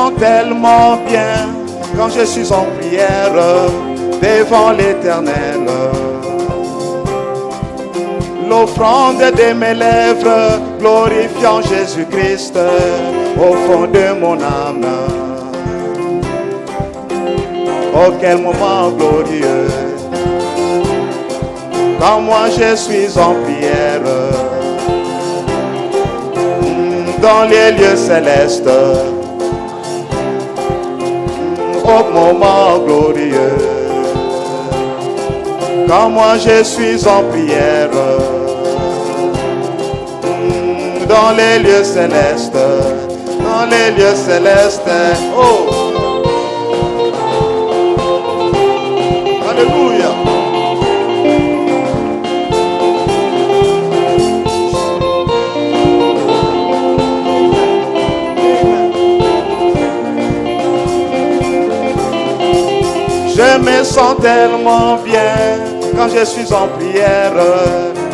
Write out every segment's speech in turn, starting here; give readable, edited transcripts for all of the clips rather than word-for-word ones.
sens tellement bien quand je suis en prière devant l'Éternel. L'offrande de mes lèvres glorifiant Jésus-Christ au fond de mon âme. Oh, quel moment glorieux quand moi je suis en prière dans les lieux célestes. Oh, moment glorieux quand moi je suis en prière dans les lieux célestes, dans les lieux célestes. Oh, alléluia. Je me sens tellement bien quand je suis en prière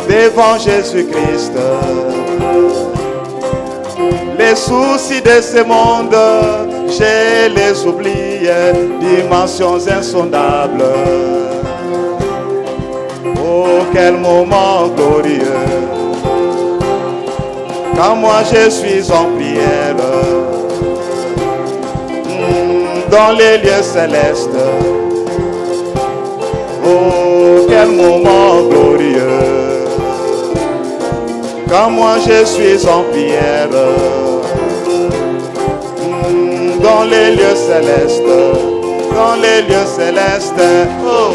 devant Jésus-Christ. Les soucis de ce monde, je les oublie, dimensions insondables. Oh, quel moment glorieux quand moi je suis en prière dans les lieux célestes. Oh, quel moment glorieux quand moi je suis en prière dans les lieux célestes, dans les lieux célestes. Oh.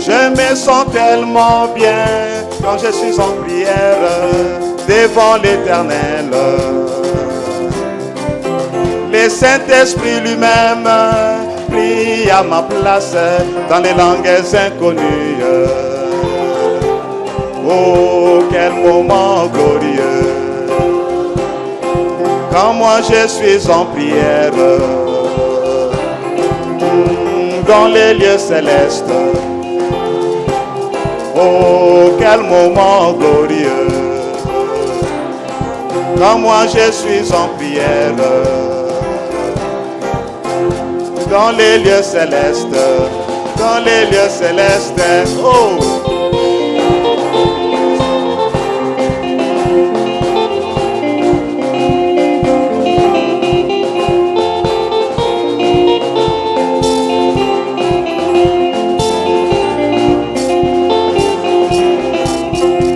Je me sens tellement bien quand je suis en prière devant l'Éternel. Le Saint-Esprit lui-même prie à ma place dans les langues inconnues. Oh, quel moment glorieux quand moi je suis en prière dans les lieux célestes. Oh, quel moment glorieux quand moi je suis en prière dans les lieux célestes, dans les lieux célestes. Oh,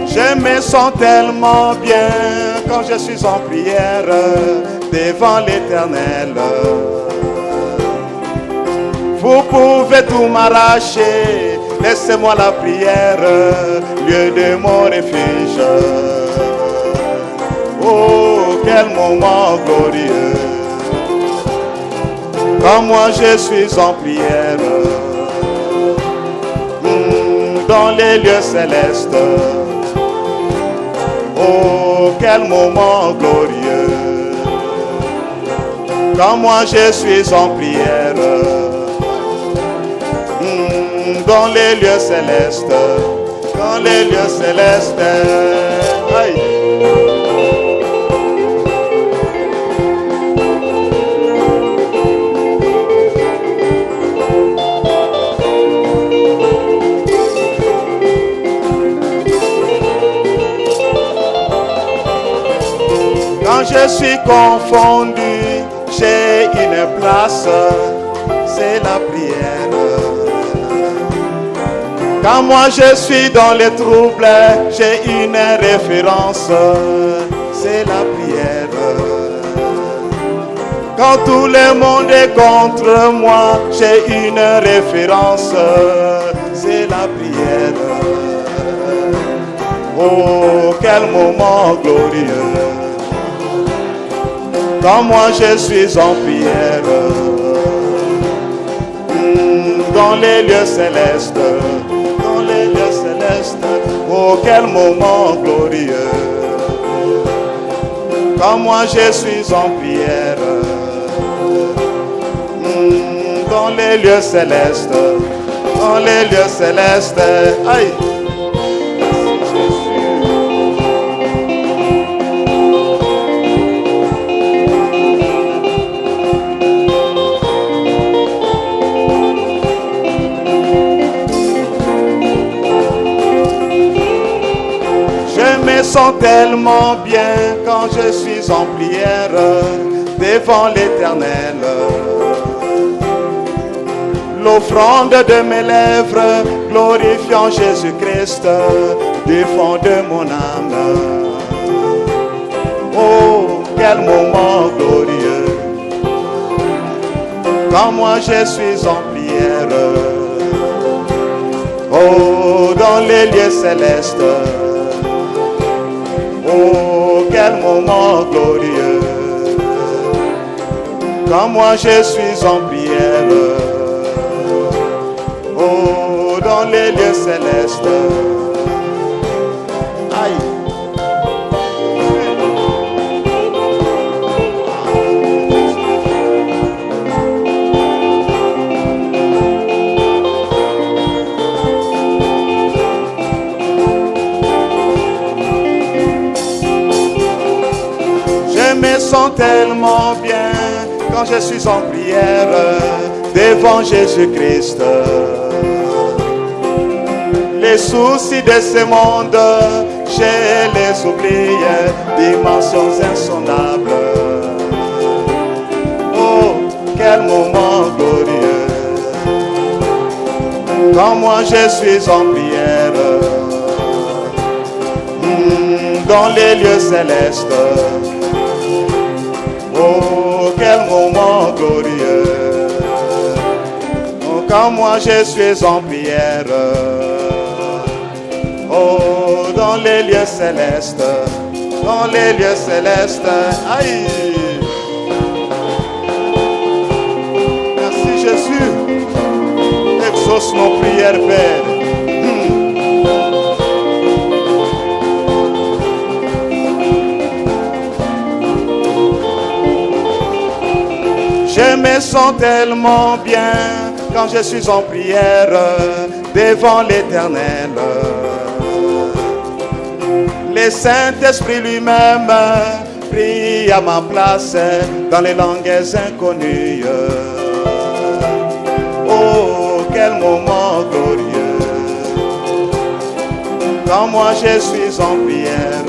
je me sens tellement bien quand je suis en prière devant l'Éternel. Vous pouvez tout m'arracher, laissez-moi la prière, lieu de mon refuge. Oh, quel moment glorieux quand moi je suis en prière dans les lieux célestes. Oh, quel moment glorieux quand moi je suis en prière dans les lieux célestes, dans les lieux célestes. Aïe. Quand je suis confondu, j'ai une place, c'est la prière. Quand moi je suis dans les troubles, j'ai une référence, c'est la prière. Quand tout le monde est contre moi, j'ai une référence, c'est la prière. Oh, quel moment glorieux quand moi je suis en prière dans les lieux célestes, dans les lieux célestes. Oh, quel moment glorieux Quand moi je suis en prière, dans les lieux célestes, dans les lieux célestes, aïe. Je me sens tellement bien quand je suis en prière devant l'Éternel. L'offrande de mes lèvres glorifiant Jésus-Christ du fond de mon âme. Oh, quel moment glorieux quand moi je suis en prière. Oh, dans les lieux célestes. Oh, quel moment glorieux quand moi je suis en prière. Oh, dans les lieux célestes. Aïe. Je me sens tellement bien quand je suis en prière devant Jésus-Christ. Les soucis de ce monde, je les oublie, dimensions insondables. Oh, quel moment glorieux quand moi je suis en prière dans les lieux célestes. Oh, quel moment glorieux quand moi je suis en prière. Oh, dans les lieux célestes, dans les lieux célestes. Aïe. Merci Jésus. Exauce nos prières, Père. Je me sens tellement bien quand je suis en prière devant l'Éternel. Le Saint-Esprit lui-même prie à ma place dans les langues inconnues. Oh, quel moment glorieux quand moi je suis en prière.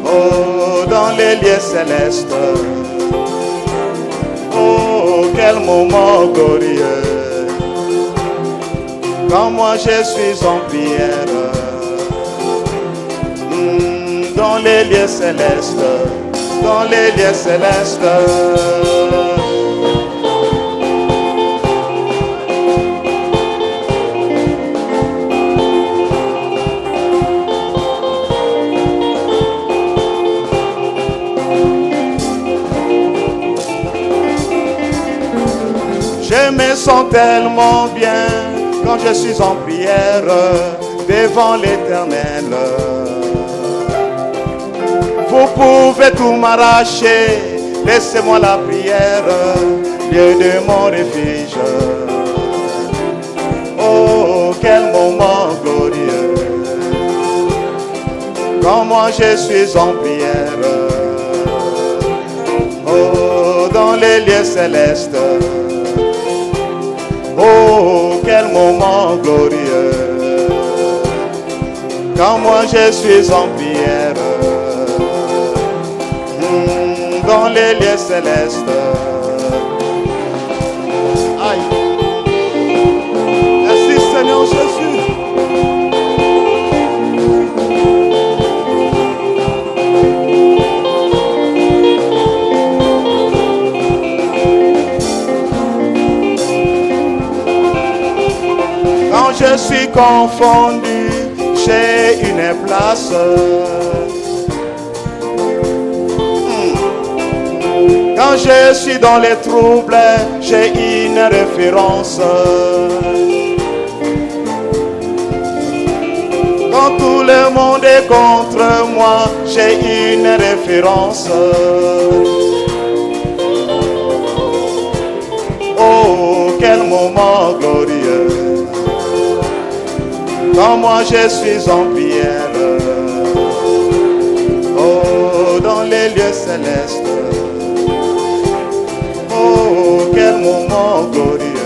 Oh, dans les lieux célestes. Oh, quel moment glorieux quand moi je suis en prière dans les lieux célestes, dans les lieux célestes. Je me sens tellement bien quand je suis en prière devant l'Éternel. Vous pouvez tout m'arracher, laissez-moi la prière, lieu de mon refuge. Oh, quel moment glorieux quand moi je suis en prière. Oh, dans les lieux célestes. Oh, quel moment glorieux quand moi je suis en prière dans les lieux célestes. Aïe. Merci Seigneur Jésus. Quand je suis confondu, j'ai une place. Quand je suis dans les troubles, j'ai une référence. Quand tout le monde est contre moi, j'ai une référence. Oh, quel moment glorieux. Quand moi je suis en prière. Oh, dans les lieux célestes. Oh, quel moment glorieux.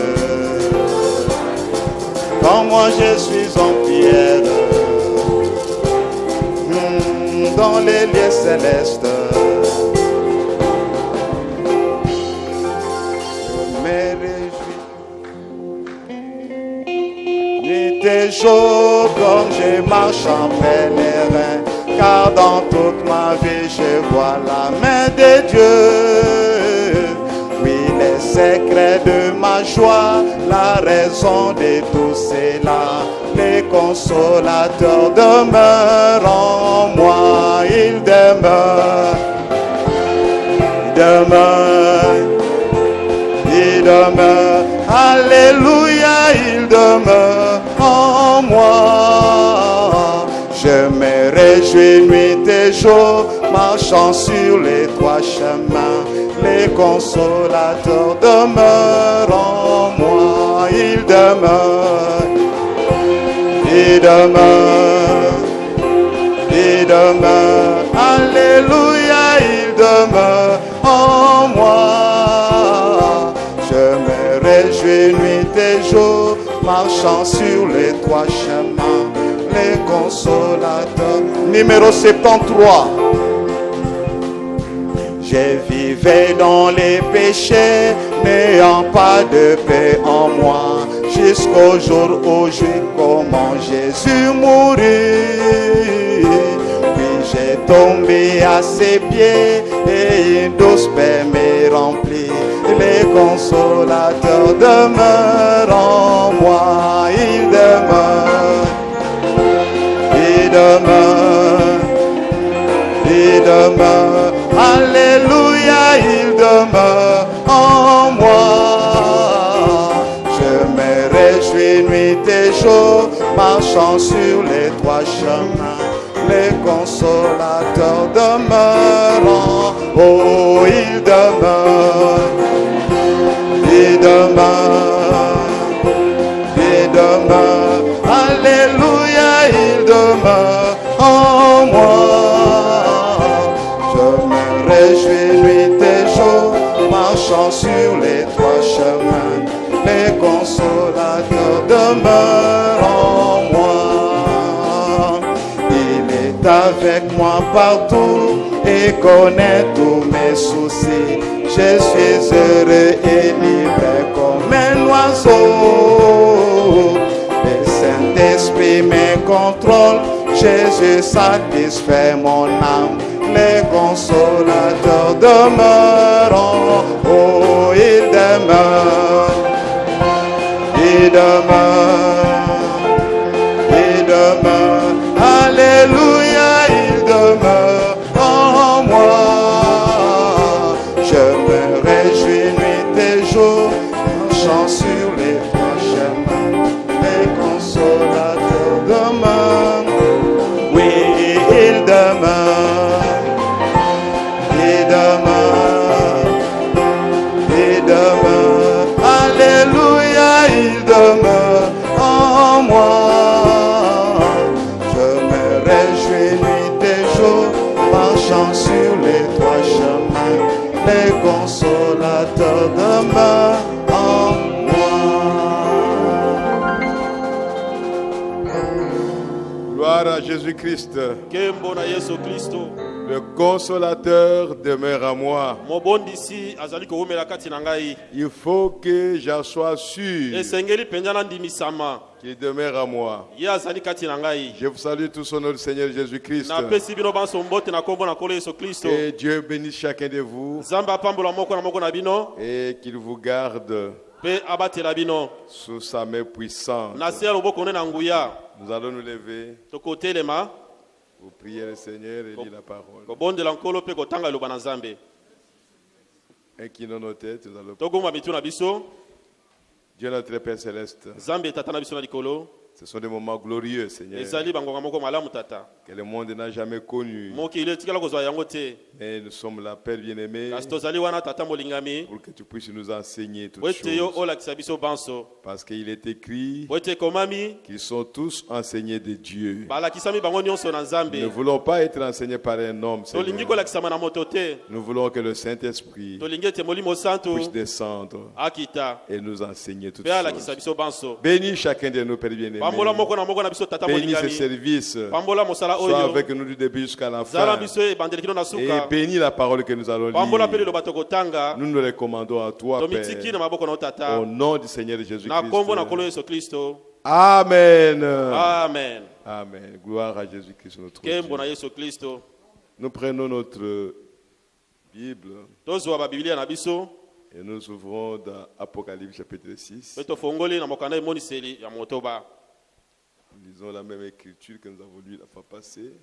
Quand moi je suis en prière. Dans les lieux célestes. Je me réjouis. Nuit et jour comme je marche en pèlerin. Car dans toute ma vie je vois la main de Dieu. Oui, les secrets de ma joie, la raison de tout cela. Les consolateurs demeurent en moi, ils demeurent, ils demeurent, ils demeurent, alléluia, ils demeurent en moi. Je me réjouis nuit et jour, marchant sur les trois chemins. Les consolateurs demeurent en moi, ils demeurent. Il demeure, alléluia, il demeure en moi. Je me réjouis nuit et jour, marchant sur les trois chemins, les consolateurs. Numéro 73. Je vivais dans les péchés, n'ayant pas de paix en moi. Jusqu'au jour où je vis comment Jésus mourut. Puis j'ai tombé à ses pieds et une douce paix me remplit. Les consolateurs demeurent en moi. Ils demeurent, ils demeurent, ils demeurent. Alléluia, ils demeurent en moi. Nuit et jour, marchant sur les trois chemins, les consolateurs demeurent. Oh, ils demeurent, ils demeurent, ils demeurent. Alléluia, ils demeurent en moi. Je me réjouis nuit et jour, marchant sur les trois chemins. Les consolateurs demeurent en moi. Il est avec moi partout et connaît tous mes soucis. Je suis heureux et libre comme un oiseau. Le Saint-Esprit me contrôle. Jésus satisfait mon âme. Les consolateurs demeurent en oh, ils demeurent. Il demeure, alléluia, il demeure en moi. Je me réjouis nuit et jour, marchant sur les trois chemins. Les consolateurs demeurent, oui, il demeure, il demeure, il demeure, alléluia, il demeure en moi. Je me réjouis nuit et jour, marchant sur les trois chemins. Les consolateurs demeurent en moi. Gloire à Jésus-Christ. Le consolateur demeure à moi. Il faut que j'en sois sûr qu'il demeure à moi. Je vous salue tous au nom du Seigneur Jésus-Christ. Que Dieu bénisse chacun de vous et qu'il vous garde sous sa main puissante. Nous allons nous lever pour prier le Seigneur et lire la parole. Inclinons nos têtes, nous allons. Dieu notre Père Céleste, Ce sont des moments glorieux, Seigneur, que le monde n'a jamais connus. Mais nous sommes là, Père bien-aimé, pour que tu puisses nous enseigner toutes choses. Parce qu'il est écrit qu'ils sont tous enseignés de Dieu. Nous ne voulons pas être enseignés par un homme, Seigneur. Nous voulons que le Saint-Esprit puisse descendre et nous enseigner toutes choses. Bénis chacun de nous, Père bien-aimé. Bénis ce service. Sois avec nous du début jusqu'à la fin. Et bénis la parole que nous allons lire. Nous nous recommandons à toi, Père, au nom du Seigneur Jésus-Christ. Amen. Amen. Amen. Gloire à Jésus-Christ, notre Dieu. Nous prenons notre Bible et nous ouvrons dans Apocalypse chapitre 6. Lisons la même écriture que nous avons lue la fois passée.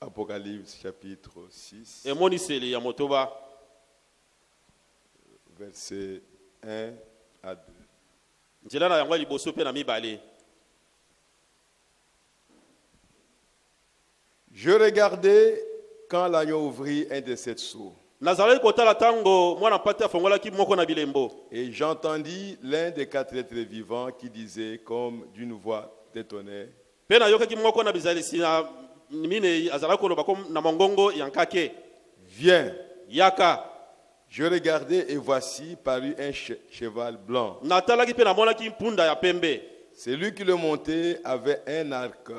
Apocalypse chapitre 6. Versets 1 à 2. Je regardais quand l'agneau ouvrit un de sept sceaux. Et j'entendis l'un des quatre êtres vivants qui disait comme d'une voix détonnée: Viens. Je regardais et voici parut un cheval blanc. Celui qui le montait avait un arc.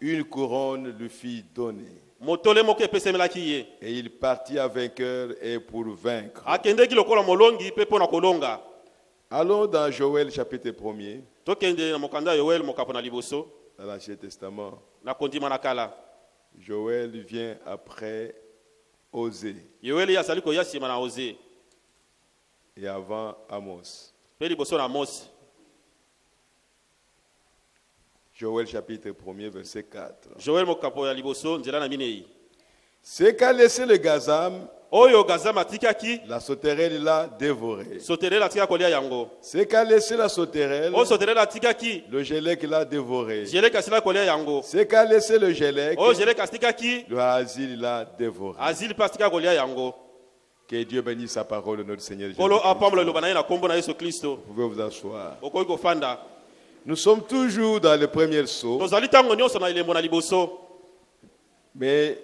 Une couronne lui fit donner. Et il partit à vainqueur et pour vaincre. Allons dans Joël chapitre 1er. Dans l'Ancien Testament. Joël vient après Osée. Et avant Amos. Joël chapitre 1er, verset 4. Ce qu'a laissé le gazam, la sauterelle l'a dévoré. Ce qu'a laissé la sauterelle, le gélec l'a dévoré. Ce qu'a laissé le gélec, le asile l'a dévoré. Que Dieu bénisse sa parole, notre Seigneur Jésus-Christ. Vous pouvez vous asseoir. Nous sommes toujours dans le premier sceau. Mais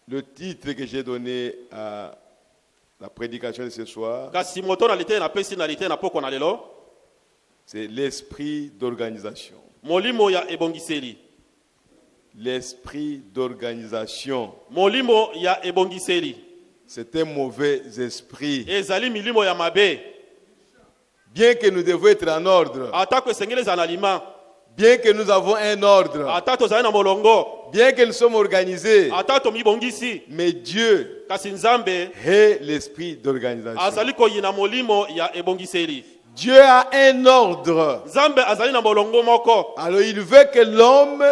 le titre que j'ai donné à la prédication de ce soir, c'est l'esprit d'organisation. L'esprit d'organisation. C'est un mauvais esprit. Bien que nous devons être en ordre. Bien que nous avons un ordre. Bien que nous sommes organisés. Mais Dieu est l'esprit d'organisation. Dieu a un ordre. Alors il veut que l'homme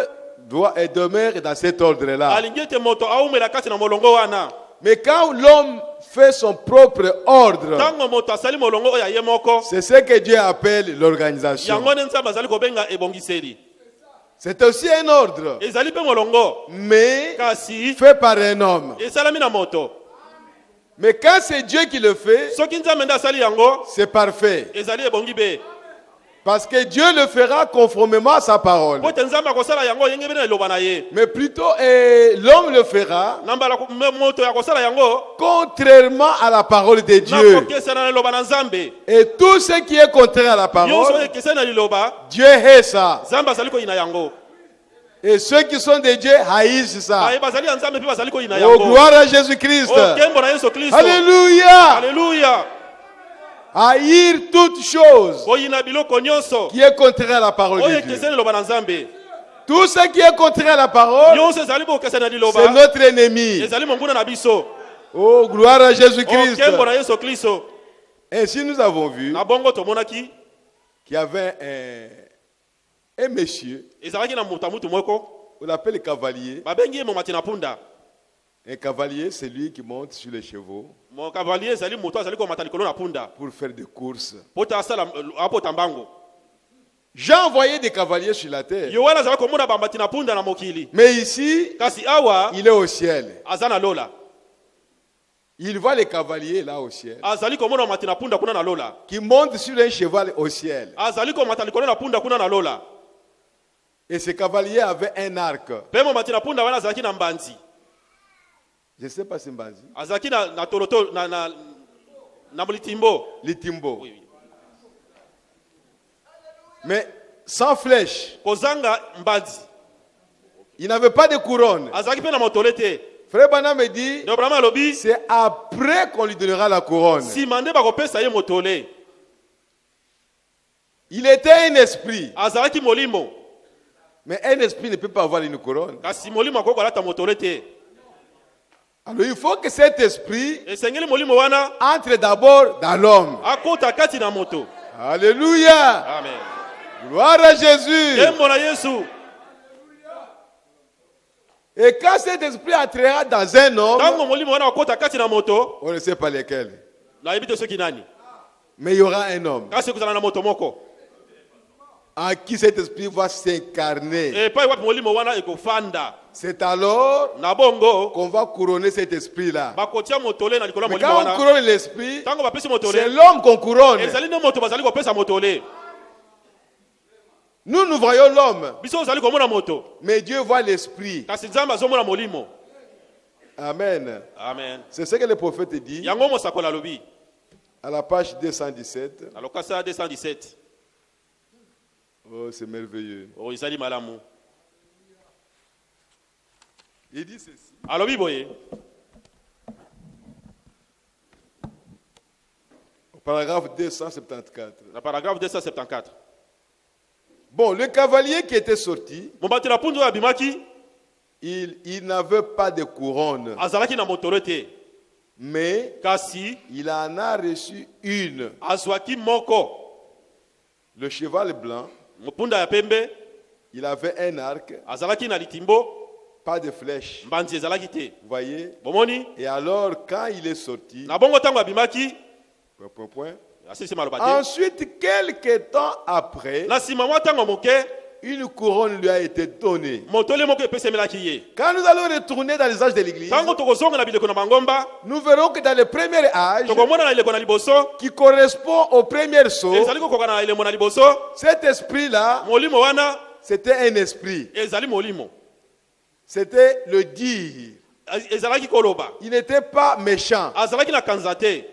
demeure dans cet ordre-là. Mais quand l'homme fait son propre ordre, c'est ce que Dieu appelle l'organisation. C'est aussi un ordre, mais fait par un homme. Mais quand c'est Dieu qui le fait, c'est parfait. Parce que Dieu le fera conformément à sa parole. Mais plutôt l'homme le fera contrairement à la parole de Dieu. Et tout ce qui est contraire à la parole, Dieu hait ça. Et ceux qui sont de Dieu haïssent ça. Oh, gloire à Jésus-Christ. Alléluia. Alléluia. Haïr toute chose qui est contraire à la parole de Dieu. Tout ce qui est contraire à la parole, c'est notre ennemi. Oh, gloire à Jésus-Christ. Ainsi nous avons vu qu'il y avait un monsieur, on l'appelle le cavalier. Un cavalier, c'est lui qui monte sur les chevaux Mon cavalier zali moto zali ko matalikolo na punda. pour faire des courses. Pota sala apo tambango. J'ai envoyé des cavaliers sur la terre. Yowana zali ko mona bambati na punda na mokili. Mais ici, Kasi awa il est au ciel. azana lola. Il voit les cavaliers là au ciel. Azali ko mona matina punda kuna na lola. Qui montent sur un cheval au ciel. Azali ko matalikolo na punda kuna na lola. Et ce cavalier avait un arc. Pemo matina punda wana zaki na mbanzi. Je ne sais pas si mbanzi. Azaki na toloto na mulitimbo. Litimbo. Oui. Mais sans flèche. Kozanga mbanzi. Il n'avait pas de couronne. Azaki pe na motolete. Frère Bana me dit, Dobrama lobi. c'est après qu'on lui donnera la couronne. Si mande ba ko pesa ye motole. Il était un esprit. Azaki molimo. Mais un esprit ne peut pas avoir une couronne. Kasi molimo ko kolata motolete. Alors il faut que cet esprit Esengeli molimo wana entre d'abord dans l'homme. akota kati na moto. Alléluia. Amen. Gloire à Jésus. Yembo na Yesu. Et quand cet esprit entrera dans un homme, Tango molimo wana akota kati na moto, on ne sait pas lesquels, na yebite soki nani. mais il y aura un homme Kasi kuzana na moto moko. en qui cet esprit va s'incarner. E pa wapi molimo wana ekofanda. C'est alors Na bongo qu'on va couronner cet esprit-là. bakotia motole na likolo Mais molimo quand on wana. couronne l'esprit, Tango bapesi c'est motole. l'homme qu'on couronne. Ezali ne moto bazali ko pesa motole. Nous voyons l'homme, Biso zali ko mona moto. mais Dieu voit l'esprit. Kasi nzamba azomona molimo. Amen. Amen. C'est ce que le prophète dit Yango mosakola lobi. à la page 217. Na lokasa 217. Oh, c'est merveilleux. O izali malamu. Il dit ceci. Alobi boye. Au paragraphe 274. Na paragraphe 274. Bon, le cavalier qui était sorti, Mombati na punzo ya bimaki il n'avait pas de couronne, azalaki na motolete. mais Kasi il en a reçu une. azwaki moko. Le cheval blanc, Mopunda ya pembe il avait un arc, azalaki na litimbo, pas de flèche. mbanzi ezalaki te. Vous voyez? Bomoni Et alors, quand il est sorti, na bongo tango abimaki point. asisi maloba te. Ensuite, quelques temps après, Na sima mwa tango moke une couronne lui a été donnée. motole moko epesemelaki ye. Quand nous allons retourner dans les âges de l'église, Tango tokozonga na bileko na bangomba nous verrons que dans le premier âge, tokomona na ileko na liboso qui correspond au premier saut, ezali kokoka na elemo na liboso. cet esprit-là, Molimo wana c'était un esprit. ezali molimo. C'était le dire. Ezalaki koloba. Il n'était pas méchant. Azalaki na kanza te.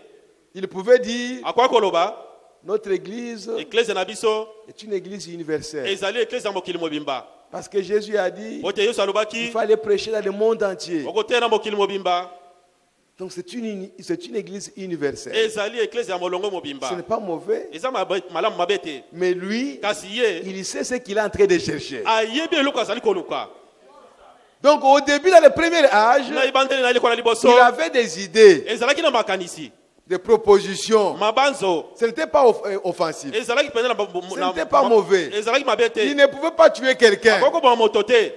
Il pouvait dire, Akwa koloba notre église eklese na biso est une église universelle. ezali eklese ya mokili mobimba. Parce que Jésus a dit, Ote Yesu il alobaki fallait prêcher dans le monde entier. okote na mokili mobimba. Donc c'est une église universelle. Ezali eklese ya molongo Ce mobimba. n'est pas mauvais. Eza malamu mabe te. Mais lui, Kasi ye il sait ce qu'il est en train de chercher. ayebi eloko azali koluka. Donc au début, dans le premier âge, Na ibandeli na ileko na liboso il avait des idées, ezalaki na makanisi des propositions. mabanzo. Ce n'était pas offensif. Ezalaki pene Ce n'était pas mauvais. ezalaki mabe Il te. ne pouvait pas tuer quelqu'un. Akoko ba moto te.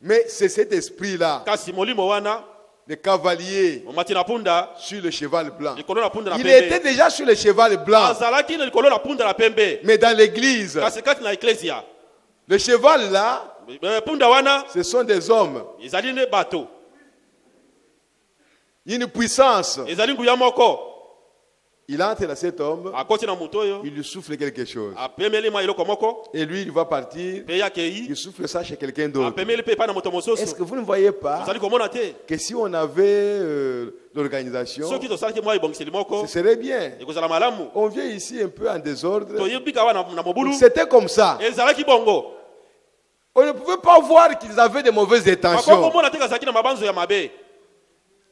Mais c'est cet esprit-là, Kasi molimo wana le cavalier omati na punda sur le cheval blanc. likolo na punda na Il était pembe. déjà sur le cheval blanc. Azalaki na likolo na punda na pembe. Mais dans l'église, Kasi kati na eklesia le cheval là, punda wana ce sont des hommes. ezali ne bato. Une puissance. Ezali nguya moko Il entre dans cet homme, akoti na moto oyo il lui souffle quelque chose. apemeli ma eloko moko Et lui, il va partir, pe yakei il souffle ça chez quelqu'un d'autre. apemeli pe pa na moto Est-ce mosusu. que vous ne voyez pas Ezali komona te que si on avait l'organisation, soki tosalaki mwa ebongiseli moko ce serait bien. ekozala malamu. On vient ici un peu en désordre. Toyebika wana na mobulu C'était comme ça. ezalaki bongo. On ne pouvait pas voir qu'ils avaient de mauvaises intentions. Bakomona te kazalaki na mabanzo ya mabe.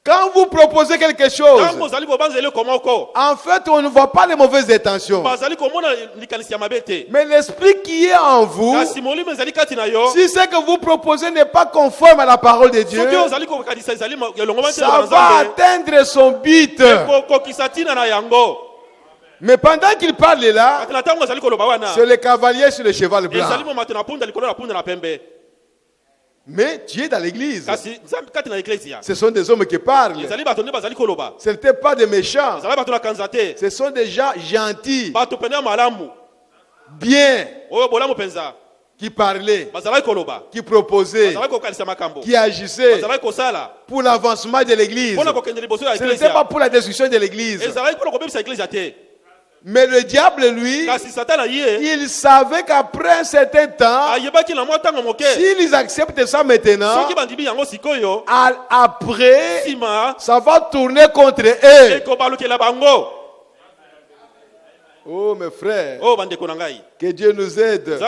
Quand vous proposez quelque chose, Tango ozali kobanza eloko moko en fait, on ne voit pas les mauvaises intentions. bazali komona likanisi ya mabe te. Mais l'esprit qui est en vous, Kasi molimo ezali kati na yo si ce que vous proposez n'est pas conforme à la parole de Dieu, soki ozali kokanisa ezali elongo mate ça va atteindre son but. kokokisa tina na yango. Mais pendant qu'il parle là, Kati na tango ezali koloba wana c'est le cavalier sur le cheval ezali blanc. momate na punda likolo na punda na pembe. Mais tu es dans l'église. Ce sont des hommes qui parlent. Ce n'étaient pas des méchants. Ce sont des gens gentils, bien, qui parlaient, qui proposaient, qui agissaient pour l'avancement de l'église. Ce n'était pas pour la destruction de l'église. Mais le diable, lui, il savait qu'après un certain temps, s'ils acceptent ça maintenant, après, ça va tourner contre eux. Oh mes frères, que Dieu nous aide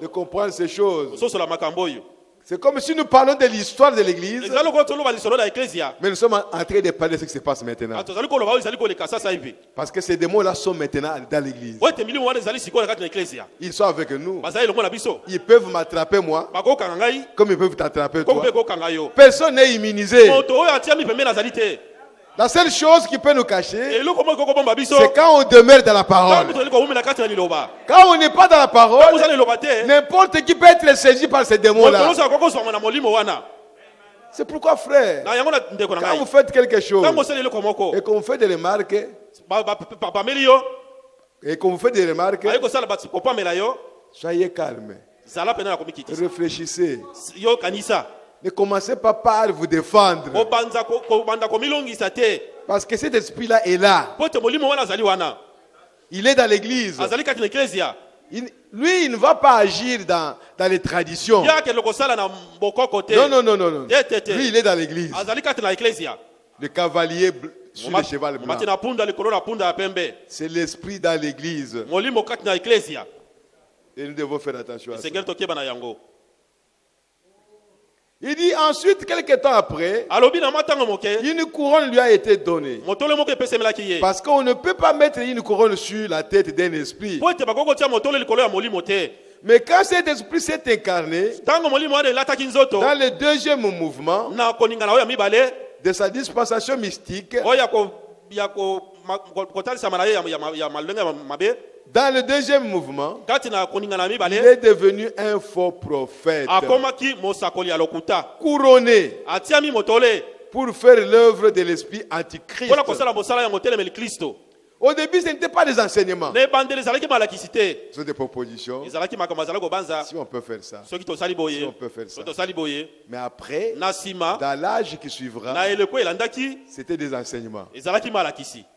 de comprendre ces choses. C'est comme si nous parlons de l'histoire de l'église, mais nous sommes en train de parler de ce qui se passe maintenant. Parce que ces démons-là sont maintenant dans l'église. Ils sont avec nous. Ils peuvent m'attraper moi, comme ils peuvent t'attraper toi. Personne n'est immunisé. La seule chose qui peut nous cacher, c'est quand on demeure dans la parole. Quand on n'est pas dans la parole, n'importe qui peut être saisi par ces démons-là. C'est pourquoi, frère, quand vous faites quelque chose et qu'on vous fait des remarques, soyez calme. Réfléchissez. Ne commencez pas par vous défendre. Parce que cet esprit-là est là. Il est dans l'église. Lui, il ne va pas agir dans les traditions. Non. Lui, il est dans l'église. Le cavalier sur le cheval blanc. C'est l'esprit dans l'église. Et nous devons faire attention à ça. Il dit ensuite, quelques temps après, une couronne lui a été donnée. Parce qu'on ne peut pas mettre une couronne sur la tête d'un esprit. Mais quand cet esprit s'est incarné, dans le deuxième mouvement de sa dispensation mystique, dans le deuxième mouvement, il est devenu un faux prophète, couronné pour faire l'œuvre de l'esprit antichrist. Au début, ce n'était pas des enseignements. Ce sont des propositions. Si on peut faire ça. Si on peut faire ça. Mais après, dans l'âge qui suivra, c'était des enseignements.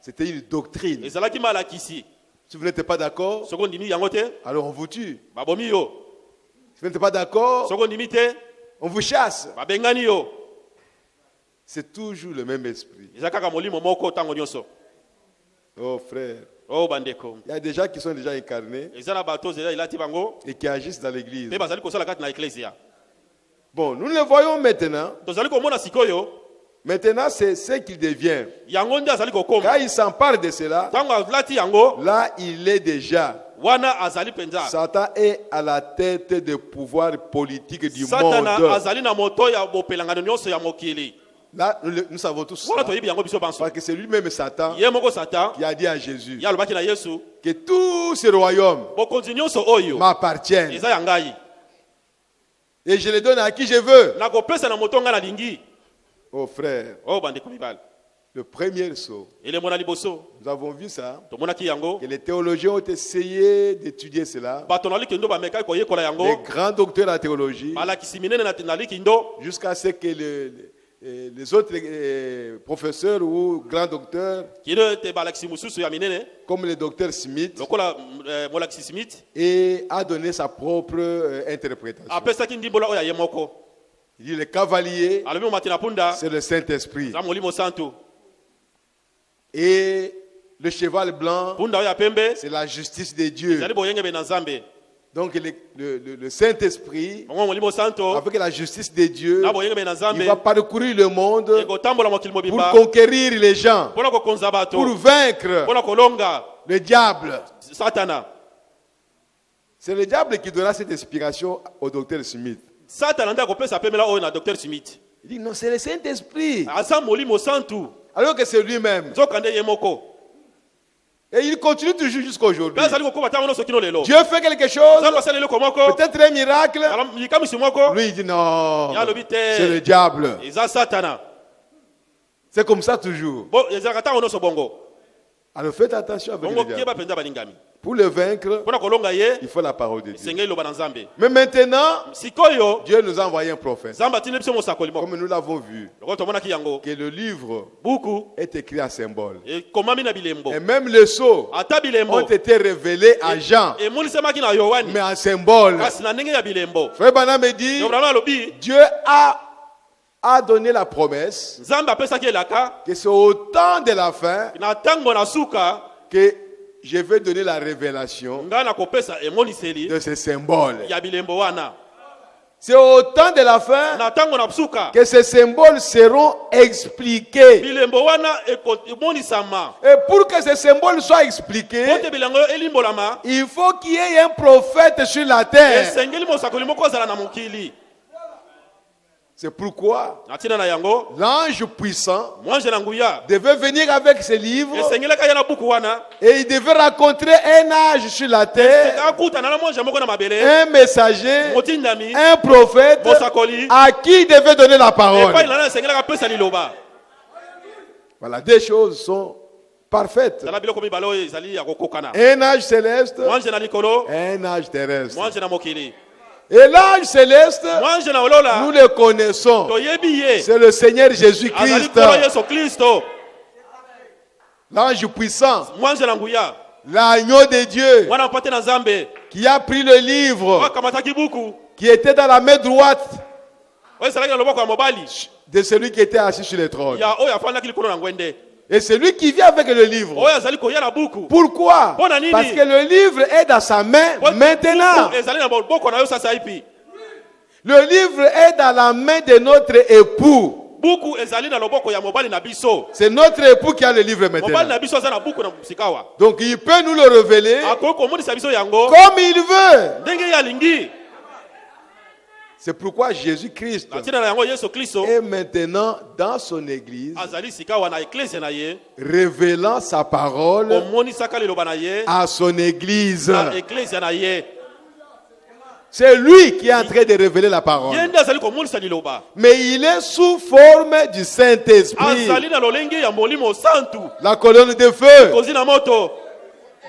C'était une doctrine. Si vous n'êtes pas d'accord, alors on vous tue. Si vous n'êtes pas d'accord, on vous chasse. C'est toujours le même esprit. Oh frère, il y a des gens qui sont déjà incarnés et qui agissent dans l'église. Bon, nous le voyons maintenant. Maintenant, c'est ce qu'il devient. Quand il s'empare de cela, là, il est déjà. Satan est à la tête des pouvoirs politiques du monde. Là, nous savons tous ça. Parce que c'est lui-même Satan qui a dit à Jésus que tous ces royaumes m'appartiennent. Et je les donne à qui je veux. Oh frère, le premier saut, nous avons vu ça, que les théologiens ont essayé d'étudier cela, les grands docteurs en théologie, jusqu'à ce que les autres professeurs ou grands docteurs, comme le docteur Smith, et a donné sa propre interprétation. Il dit le cavalier, c'est le Saint-Esprit. Et le cheval blanc, c'est la justice de Dieu. Donc le Saint-Esprit, avec la justice de Dieu, il va parcourir le monde pour conquérir les gens, pour vaincre le diable. C'est le diable qui donnera cette inspiration au docteur Smith. Il dit non, c'est le Saint-Esprit. Alors que c'est lui-même. Et il continue toujours jusqu'à aujourd'hui. Dieu fait quelque chose, peut-être un miracle. Lui, il dit non, c'est le diable. C'est comme ça toujours. Alors faites attention avec le diable. Pour le vaincre, il faut la parole de Dieu. Mais maintenant, Dieu nous a envoyé un prophète. Comme nous l'avons vu, que le livre est écrit à symbole. Et même les sceaux ont été révélés à Jean, mais en symbole. Frère Branham me dit, Dieu a donné la promesse que c'est au temps de la fin que je vais donner la révélation de ces symboles. C'est au temps de la fin que ces symboles seront expliqués. Et pour que ces symboles soient expliqués, il faut qu'il y ait un prophète sur la terre. C'est pourquoi l'ange puissant devait venir avec ses livres et il devait rencontrer un ange sur la terre, un messager, un prophète à qui il devait donner la parole. Voilà, des choses sont parfaites. Un ange céleste, un ange terrestre. Et l'ange céleste, nous le connaissons. C'est le Seigneur Jésus-Christ. L'ange puissant, l'agneau de Dieu, qui a pris le livre, qui était dans la main droite de celui qui était assis sur le trône. Et c'est lui qui vient avec le livre. Pourquoi? Parce que le livre est dans sa main maintenant. Le livre est dans la main de notre époux. C'est notre époux qui a le livre maintenant. Donc il peut nous le révéler comme il veut. C'est pourquoi Jésus-Christ est maintenant dans son église, révélant sa parole à son église. C'est lui qui est en train de révéler la parole. Mais il est sous forme du Saint-Esprit. La colonne de feu.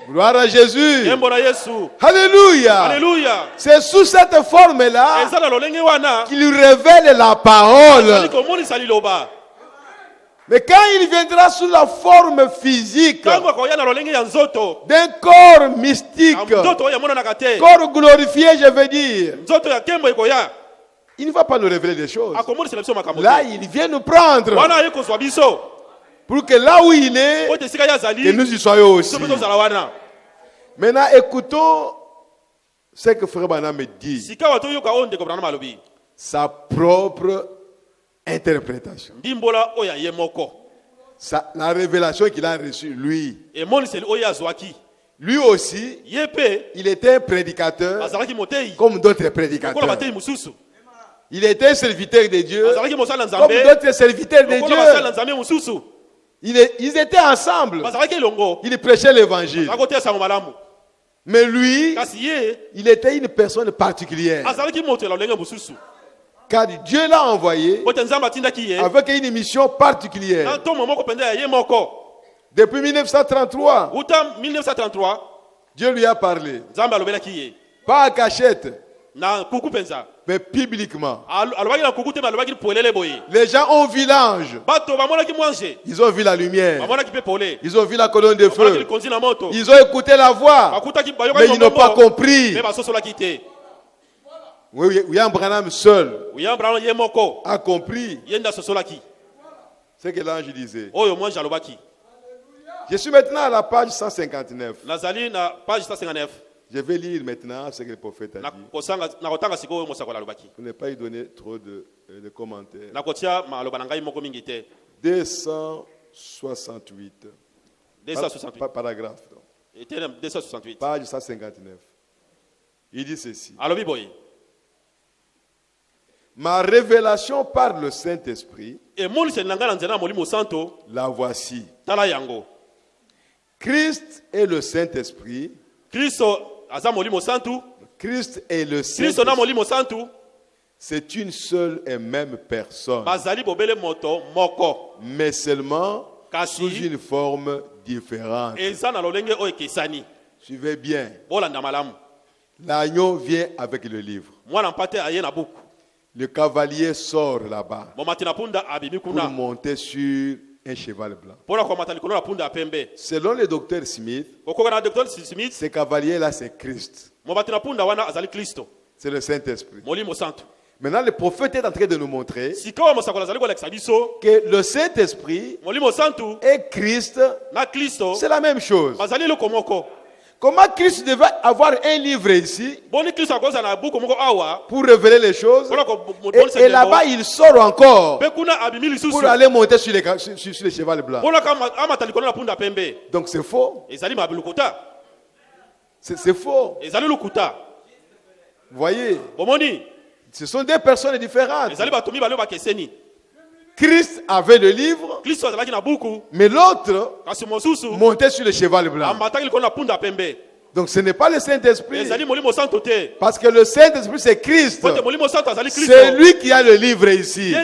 Gloire à Jésus. Alléluia. Alléluia. C'est sous cette forme-là qu'il révèle la parole. Mais quand il viendra sous la forme physique d'un corps mystique, corps glorifié, je veux dire, il ne va pas nous révéler des choses. Là, il vient nous prendre pour que là où il est, que nous y soyons aussi. Maintenant, écoutons ce que Frère Branham me dit. Sa propre interprétation. La révélation qu'il a reçue, lui. Lui aussi, il était un prédicateur comme d'autres prédicateurs. Il était un serviteur de Dieu comme d'autres serviteurs de Dieu. Ils étaient ensemble. Ils prêchaient l'évangile. Mais lui, il était une personne particulière. Car Dieu l'a envoyé avec une mission particulière. Depuis 1933, Dieu lui a parlé. Pas à cachette, mais publiquement. Les gens ont vu l'ange. Ils ont vu la lumière. Ils ont vu la colonne de feu. Ils ont écouté la voix, mais ils n'ont pas compris. William Branham seul a compris ce que l'ange disait. Je suis maintenant à la page 159. Je vais lire maintenant ce que le prophète a dit. Pour ne pas y donner trop de commentaires. 268. Paragraphe. Page 159. Il dit ceci. Ma révélation par le Saint-Esprit, la voici. Christ est le Saint-Esprit. Christ est le Saint-Esprit. C'est une seule et même personne. Mais seulement sous une forme différente. Suivez bien. L'agneau vient avec le livre. Le cavalier sort là-bas pour monter sur un cheval blanc. Selon le docteur Smith, ce cavalier-là, c'est Christ. C'est le Saint-Esprit. Maintenant, le prophète est en train de nous montrer que le Saint-Esprit et Christ, c'est la même chose. Comment Christ devait avoir un livre ici pour révéler les choses, et là-bas il sort encore pour aller monter sur le cheval blanc. Donc c'est faux. C'est faux. Vous voyez, ce sont deux personnes différentes. Christ avait le livre, mais l'autre montait sur le cheval blanc. Donc ce n'est pas le Saint-Esprit, parce que le Saint-Esprit c'est Christ. C'est lui qui a le livre ici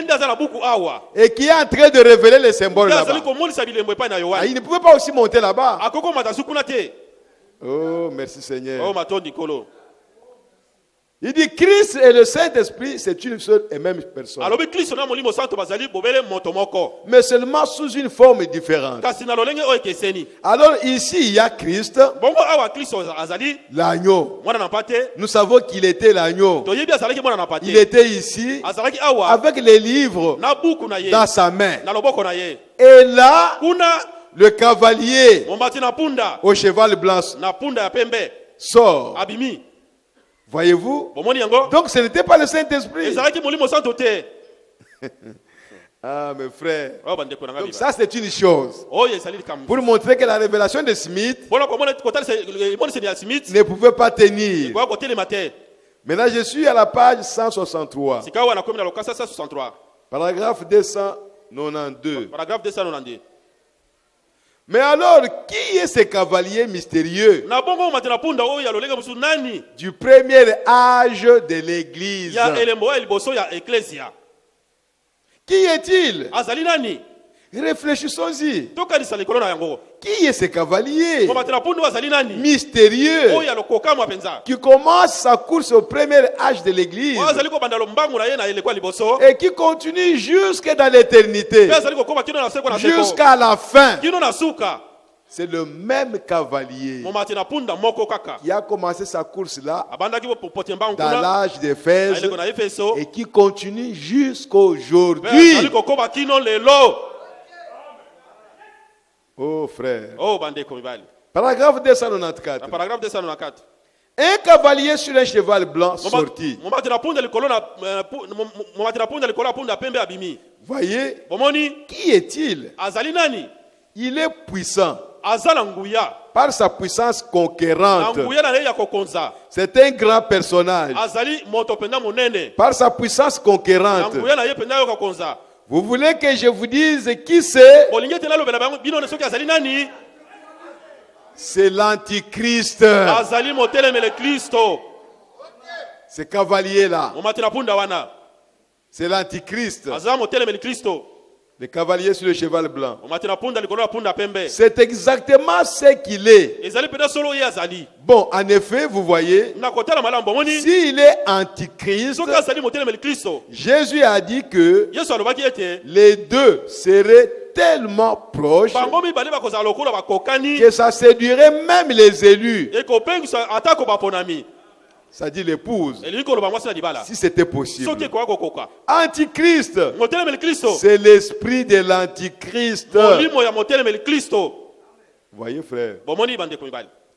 et qui est en train de révéler les symboles là-bas. Il ne pouvait pas aussi monter là-bas. Oh, merci Seigneur. Il dit Christ et le Saint-Esprit, c'est une seule et même personne. Mais seulement sous une forme différente. Alors ici, il y a Christ, l'agneau. Nous savons qu'il était l'agneau. Il était ici avec les livres dans sa main. Et là, le cavalier au cheval blanc sort. Voyez-vous? Donc ce n'était pas le Saint-Esprit. Ah, mes frères. Donc ça c'est une chose. Pour montrer que la révélation de Smith ne pouvait pas tenir. Maintenant je suis à la page 163. Paragraphe 292. Mais alors, qui est ce cavalier mystérieux du premier âge de l'Église? Qui est-il? Réfléchissons-y. Qui est ce cavalier mystérieux qui commence sa course au premier âge de l'Église et qui continue jusque dans l'éternité, jusqu'à la fin? C'est le même cavalier qui a commencé sa course là dans l'âge d'Éphèse et qui continue jusqu'aujourd'hui. Oh frère. Paragraphe 294. Un cavalier sur un cheval blanc sortit. Voyez, qui est-il? Il est puissant. Par sa puissance conquérante. C'est un grand personnage. Par sa puissance conquérante. Vous voulez que je vous dise qui c'est? C'est l'Antichrist. Ce cavalier-là, c'est l'Antichrist. Le cavalier sur le cheval blanc. C'est exactement ce qu'il est. Bon, en effet, vous voyez, s'il est Antichrist, Jésus a dit que les deux seraient tellement proches que ça séduirait même les élus. Ça dit l'épouse, si c'était possible. Antichrist, c'est l'esprit de l'Antichrist. Voyez frère,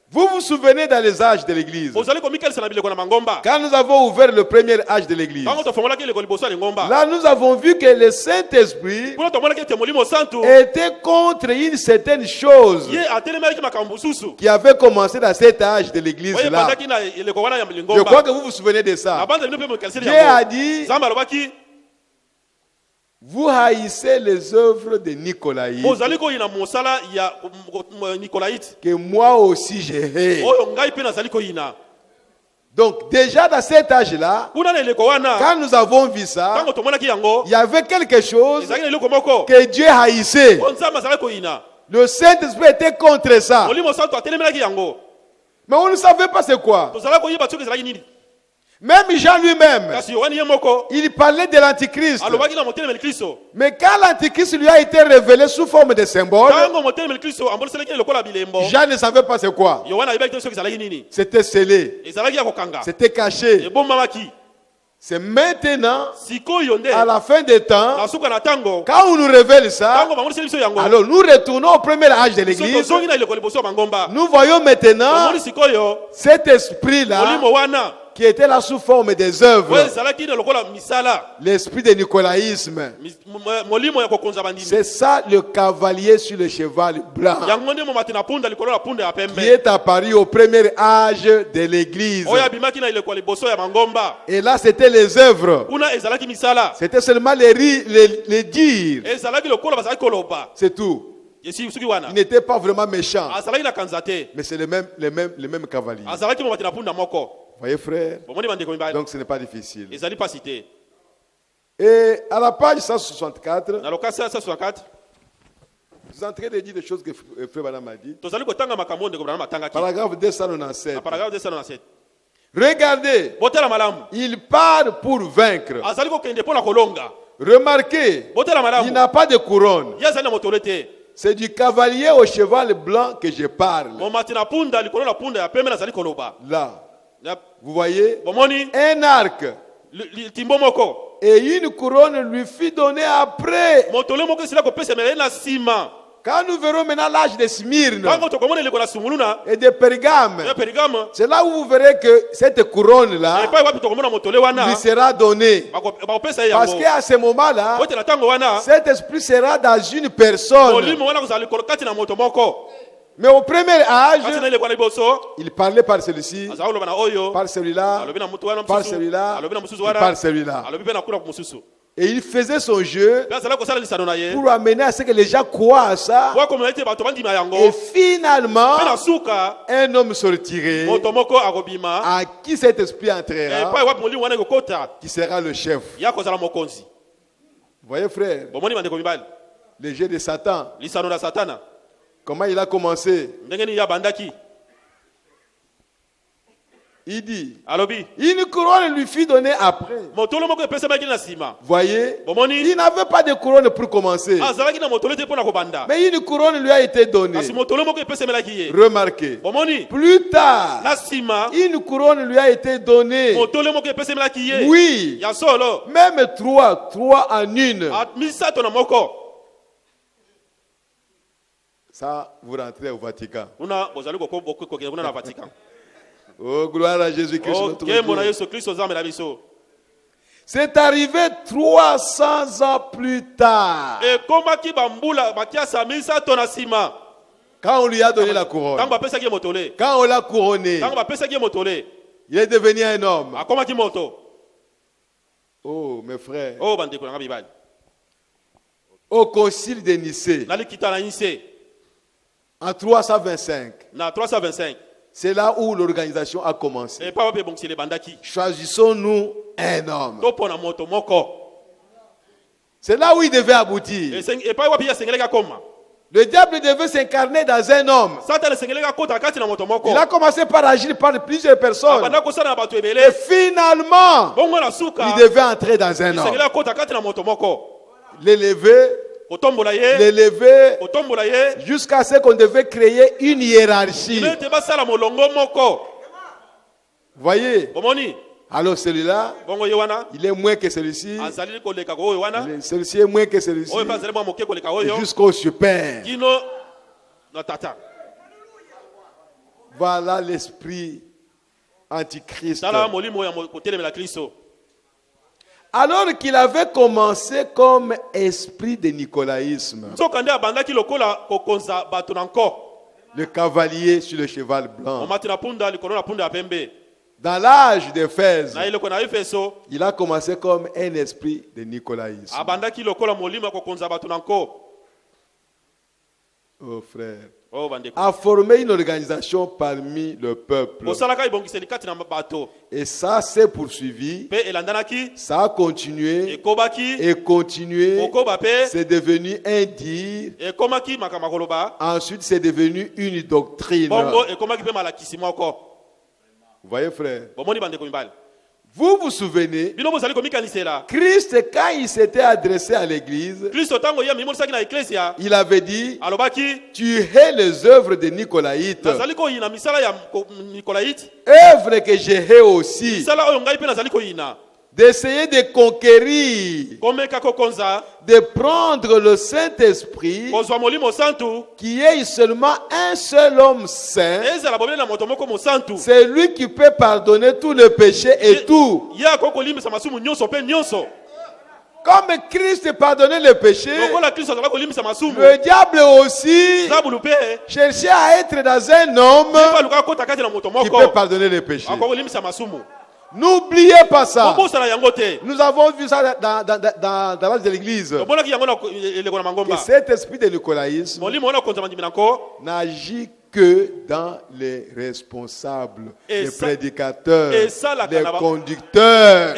vous vous souvenez dans les âges de l'église, quand nous avons ouvert le premier âge de l'église, là nous avons vu que le Saint-Esprit était contre une certaine chose qui avait commencé dans cet âge de l'église là. Je crois que vous vous souvenez de ça. Dieu a dit, Vous haïssez les œuvres de Nicolaïtes que moi aussi je hais. Donc déjà dans cet âge-là, quand nous avons vu ça, il y avait quelque chose que Dieu haïssait. Le Saint-Esprit était contre ça. Mais on ne savait pas c'est quoi. Même Jean lui-même, il parlait de l'Antichrist. Mais quand l'Antichrist lui a été révélé sous forme de symbole, Jean ne savait pas c'est quoi. C'était scellé. C'était caché. C'est maintenant, à la fin des temps, quand on nous révèle ça, alors nous retournons au premier âge de l'Église. Nous voyons maintenant cet esprit-là qui était là sous forme des œuvres. L'esprit de nicolaïsme. C'est ça le cavalier sur le cheval blanc qui est apparu au premier âge de l'Église. Et là c'était les œuvres. C'était seulement les dires. C'est tout. Il n'était pas vraiment méchant. Mais c'est les mêmes cavaliers. Voyez frère, donc ce n'est pas difficile. Et à la page 164, vous êtes en train de dire des choses que Frère Branham a dit. Paragraphe 297. Regardez, il part pour vaincre. Remarquez, il n'a pas de couronne. C'est du cavalier au cheval blanc que je parle. Là. Vous voyez, un arc et une couronne lui fut donnée après. Quand nous verrons maintenant l'âge de Smyrne et de Pergame, c'est là où vous verrez que cette couronne-là lui sera donnée. Parce qu'à ce moment-là, cet esprit sera dans une personne. Mais au premier âge, il parlait par celui-ci, par celui-là, par celui-là, et par celui-là. Et il faisait son jeu pour amener à ce que les gens croient à ça. Et finalement, un homme sortirait à qui cet esprit entrera, qui sera le chef. Vous voyez frère, le jeu de Satan. Comment il a commencé? Il dit, une couronne lui fut donnée après. Voyez, il n'avait pas de couronne pour commencer. Mais une couronne lui a été donnée. Remarquez, plus tard, une couronne lui a été donnée. Oui, même trois en une. Ça, vous rentrez au Vatican. Oh, gloire à Jésus-Christ. C'est arrivé 300 ans plus tard. Quand on lui a donné la couronne. Quand on l'a couronné. Il est devenu un homme. Oh, mes frères. Au concile de Nicée. En 325. C'est là où l'organisation a commencé. Choisissons-nous un homme. C'est là où il devait aboutir. Le diable devait s'incarner dans un homme. Il a commencé par agir par plusieurs personnes. Et finalement, il devait entrer dans un homme. L'élever, jusqu'à ce qu'on devait créer une hiérarchie. Voyez? Alors celui-là, il est moins que celui-ci. Celui-ci est moins que celui-ci. Jusqu'au super. Voilà l'esprit antichrist. Alors qu'il avait commencé comme esprit de nicolaïsme. Le cavalier sur le cheval blanc. Dans l'âge d'Éphèse, il a commencé comme un esprit de nicolaïsme. Oh frère, a formé une organisation parmi le peuple. Et ça s'est poursuivi, ça a continué et continué. C'est devenu un dire. Ensuite, c'est devenu une doctrine. Vous voyez, frère? Vous vous souvenez, Christ, quand il s'était adressé à l'église, il avait dit, tu hais les œuvres des Nicolaïtes, œuvres que je hais aussi, d'essayer de conquérir, de prendre le Saint-Esprit, qui est seulement un seul homme saint. C'est lui qui peut pardonner tous les péchés et tout. Comme Christ pardonnait les péchés, le diable aussi cherchait à être dans un homme qui peut pardonner les péchés. N'oubliez pas ça. Nous avons vu ça dans l'âge de l'église. Que cet esprit de nicolaïsme n'agit que dans les responsables, les prédicateurs, les conducteurs.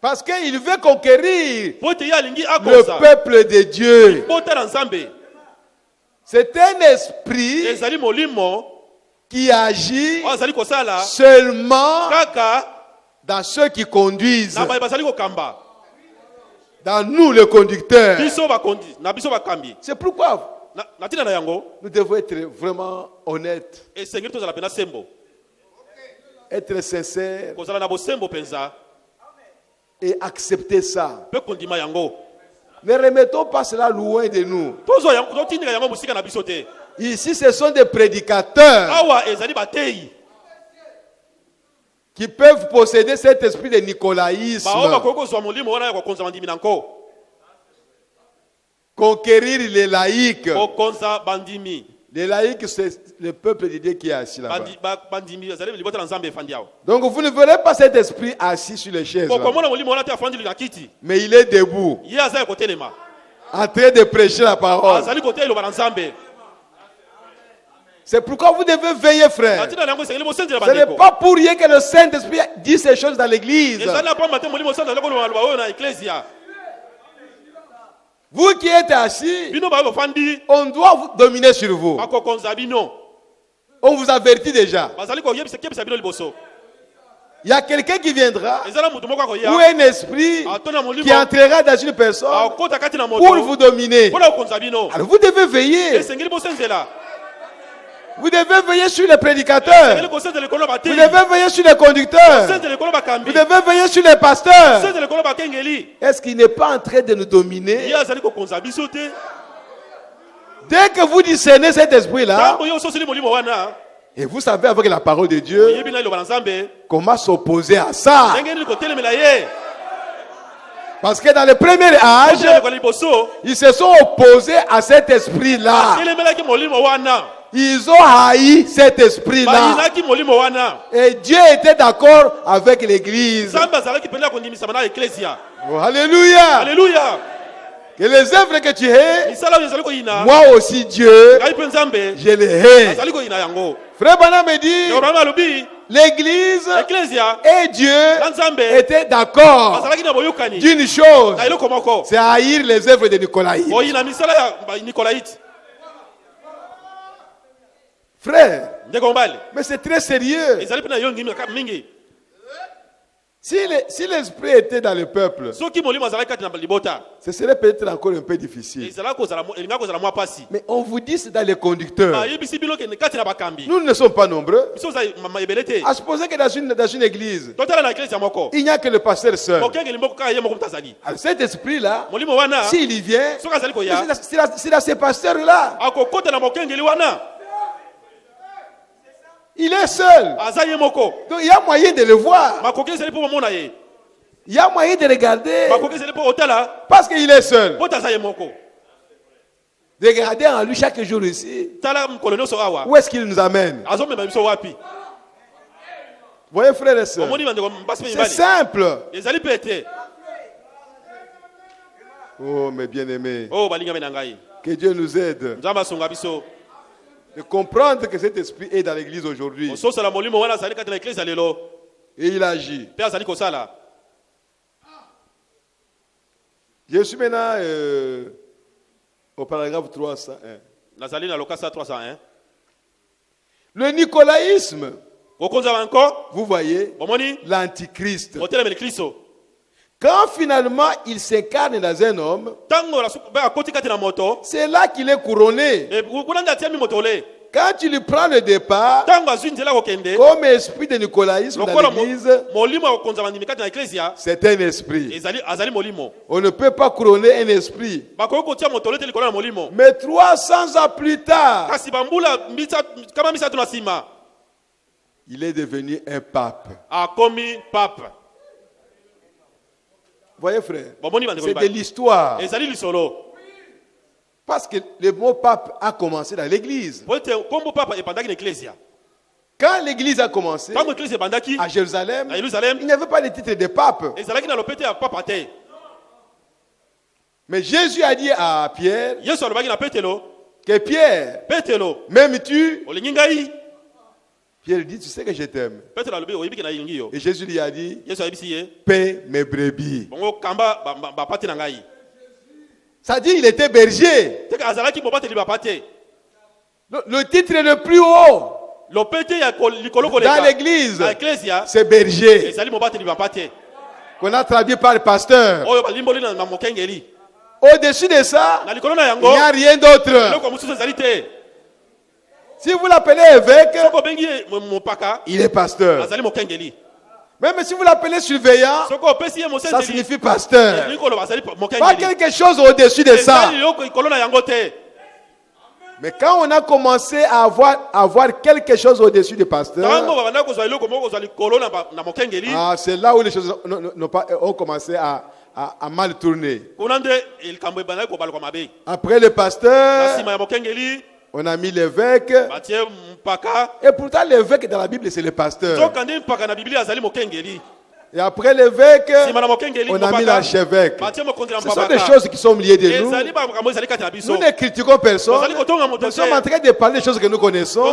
Parce qu'il veut conquérir le peuple de Dieu. C'est un esprit qui agit seulement dans ceux qui conduisent. Dans nous, les conducteurs. C'est pourquoi nous devons être vraiment honnêtes. Être sincères. Et accepter ça. Ne remettons pas cela loin de nous. Ici, ce sont des prédicateurs qui peuvent posséder cet esprit de nicolaïsme. Conquérir les laïcs. Les laïcs, c'est le peuple de Dieu qui est assis là-bas. Donc vous ne verrez pas cet esprit assis sur les chaises. Mais il est debout, en train de prêcher la parole. C'est pourquoi vous devez veiller, frère. Ce n'est pas pour rien que le Saint-Esprit dit ces choses dans l'église. Vous qui êtes assis, on doit vous dominer sur vous. On vous avertit déjà. Il y a quelqu'un qui viendra, ou un esprit qui entrera dans une personne pour vous dominer. Alors vous devez veiller. Vous devez veiller sur les prédicateurs. Vous devez veiller sur les conducteurs. Vous devez veiller sur les pasteurs. Est-ce qu'il n'est pas en train de nous dominer? Dès que vous discernez cet esprit-là, et vous savez avec la parole de Dieu comment s'opposer à ça. Parce que dans le premier âge, ils se sont opposés à cet esprit-là. Ils ont haï cet esprit-là. Et Dieu était d'accord avec l'église. Oh, alléluia. Alléluia. Que les œuvres que tu hais, moi aussi Dieu, je les hais. Frère Branham me dit, l'église et Dieu étaient d'accord d'une chose, c'est haïr les œuvres de Nicolaïtes. Frère, mais c'est très sérieux. Si l'esprit était dans le peuple, ce serait peut-être encore un peu difficile. Mais on vous dit c'est dans les conducteurs. Nous ne sommes pas nombreux. À supposer que dans une église, il n'y a que le pasteur seul. Alors cet esprit-là, s'il y vient, c'est dans ces pasteurs-là. Il est seul. Donc il y a moyen de le voir. Il y a moyen de regarder. Parce qu'il est seul. de regarder en lui chaque jour ici. Où est-ce qu'il nous amène? Vous voyez, frères et sœurs, c'est simple. Oh, mes bien-aimés, que Dieu nous aide de comprendre que cet esprit est dans l'église aujourd'hui. Et il agit. Je suis maintenant au paragraphe 301. Le nicolaïsme, vous voyez, l'antichrist. Quand finalement il s'incarne dans un homme, c'est là qu'il est couronné. Quand tu lui prends le départ, comme esprit de nicolaïsme dans l'église, c'est un esprit. On ne peut pas couronner un esprit. Mais 300 ans plus tard, il est devenu un pape. Vous voyez, frère, c'est de l'histoire. Parce que le mot pape a commencé dans l'église. Quand l'église a commencé à Jérusalem, il n'y avait pas le titre de pape. Mais Jésus a dit à Pierre que Pierre, m'aimes-tu? Pierre dit, tu sais que je t'aime. Et Jésus lui a dit, paie mes brebis. Ça dit, il était berger. Le titre le plus haut dans l'église, c'est berger. Qu'on a traduit par le pasteur. Au-dessus de ça, il n'y a rien d'autre. Si vous l'appelez évêque, il est pasteur. Même si vous l'appelez surveillant, ça signifie pasteur. Pas quelque chose au-dessus de ça. Mais quand on a commencé à avoir quelque chose au-dessus du pasteur, c'est là où les choses ont commencé à mal tourner. Après le pasteur, on a mis l'évêque. Et pourtant, l'évêque dans la Bible, c'est le pasteur. Et après l'évêque, on a mis l'archevêque. Ce sont des choses qui sont liées de nous. Nous ne critiquons personne. Nous sommes en train de parler des choses que nous connaissons.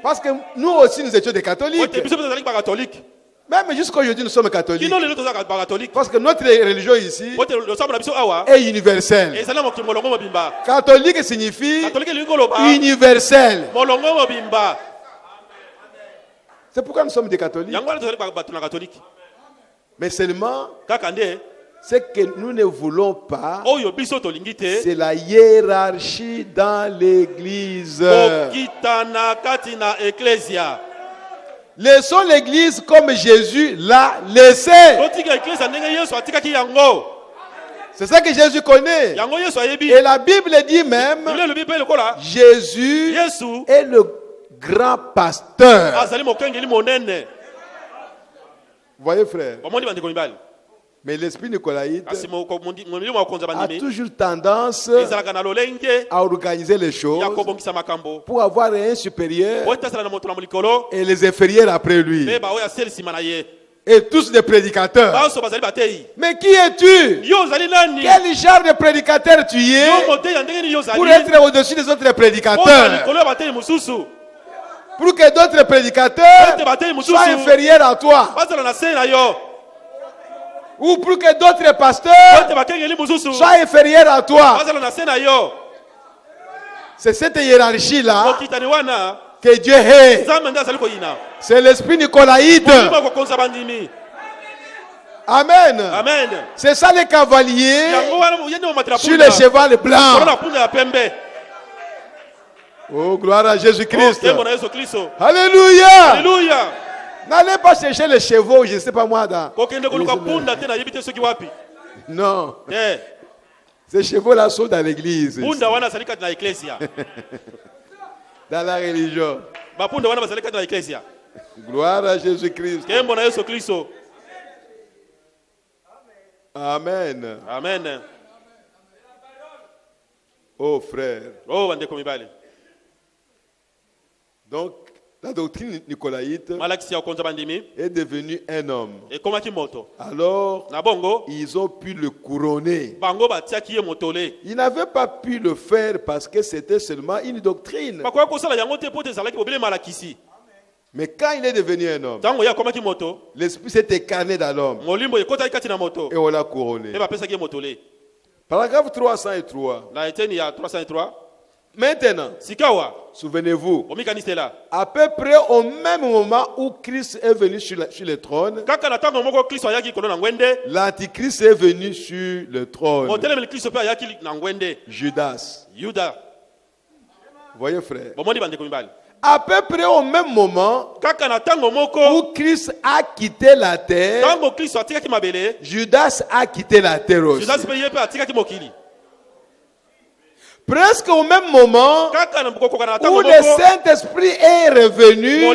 Parce que nous aussi, nous étions des catholiques. Même jusqu'à aujourd'hui, nous sommes catholiques. Parce que notre religion ici est universelle. Catholique signifie universel. C'est pourquoi nous sommes des catholiques. Mais seulement, ce que nous ne voulons pas, c'est la hiérarchie dans l'église. Laissons l'église comme Jésus l'a laissé. C'est ça que Jésus connaît. Et la Bible dit même, Jésus est le grand pasteur. Vous voyez, frère? Mais l'esprit nicolaïte a toujours tendance à organiser les choses pour avoir un supérieur et les inférieurs après lui. Et tous des prédicateurs. Mais qui es-tu? Quel genre de prédicateur tu es pour être au-dessus des autres prédicateurs? Pour que d'autres prédicateurs soient inférieurs à toi. Ou pour que d'autres pasteurs soient inférieurs à toi. C'est cette hiérarchie-là que Dieu hait. C'est l'esprit nicolaïte. Amen. C'est ça les cavaliers sur le cheval blanc. Oh, gloire à Jésus-Christ. Alléluia. N'allez pas chercher les chevaux, je ne sais pas moi. Non. Ces chevaux-là sont dans l'église. Dans la religion. Gloire à Jésus-Christ. Amen. Oh frère. Oh bandeko mibali. Donc la doctrine nicolaïte est devenue un homme. Alors, ils ont pu le couronner. Ils n'avaient pas pu le faire parce que c'était seulement une doctrine. Mais quand il est devenu un homme, l'esprit s'est écarné dans l'homme et on l'a couronné. Paragraphe 303. Maintenant, souvenez-vous, à peu près au même moment où Christ est venu sur le trône, l'Antichrist est venu sur le trône. Judas. Vous voyez, frère? À peu près au même moment où Christ a quitté la terre, Judas a quitté la terre aussi. Presque au même moment où le Saint-Esprit est revenu,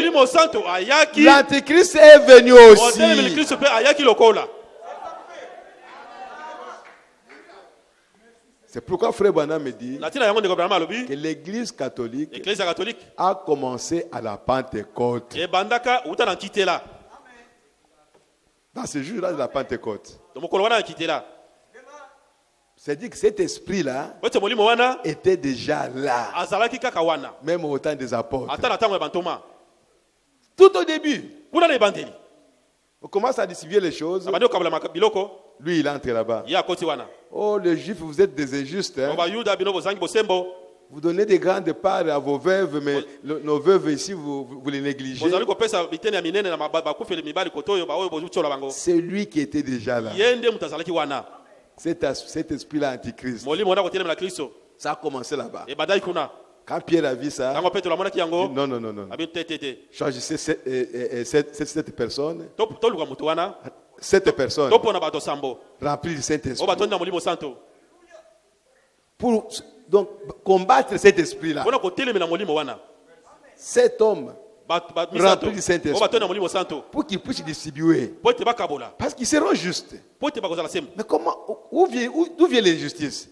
l'Antichrist est venu aussi. C'est pourquoi Frère Branham me dit que l'Église catholique a commencé à la Pentecôte. Dans ce jour-là de la Pentecôte. C'est-à-dire que cet esprit-là était déjà là. Même au temps des apôtres. Tout au début. On commence à distribuer les choses. Lui, il entre là-bas. Oh, les Juifs, vous êtes des injustes. Hein? Vous donnez des grandes parts à vos veuves, mais nos veuves ici, vous les négligez. C'est lui qui était déjà là. Cet esprit-là antichrist. Ça a commencé là-bas. Quand Pierre a vu ça, non. Choisissez cette personne. Cette personne remplie du Saint-Esprit. Pour donc combattre cet esprit-là. Cet homme rempli du Saint-Esprit. Pour qu'il puisse distribuer. Parce qu'ils seront justes. Mais comment, d'où vient l'injustice?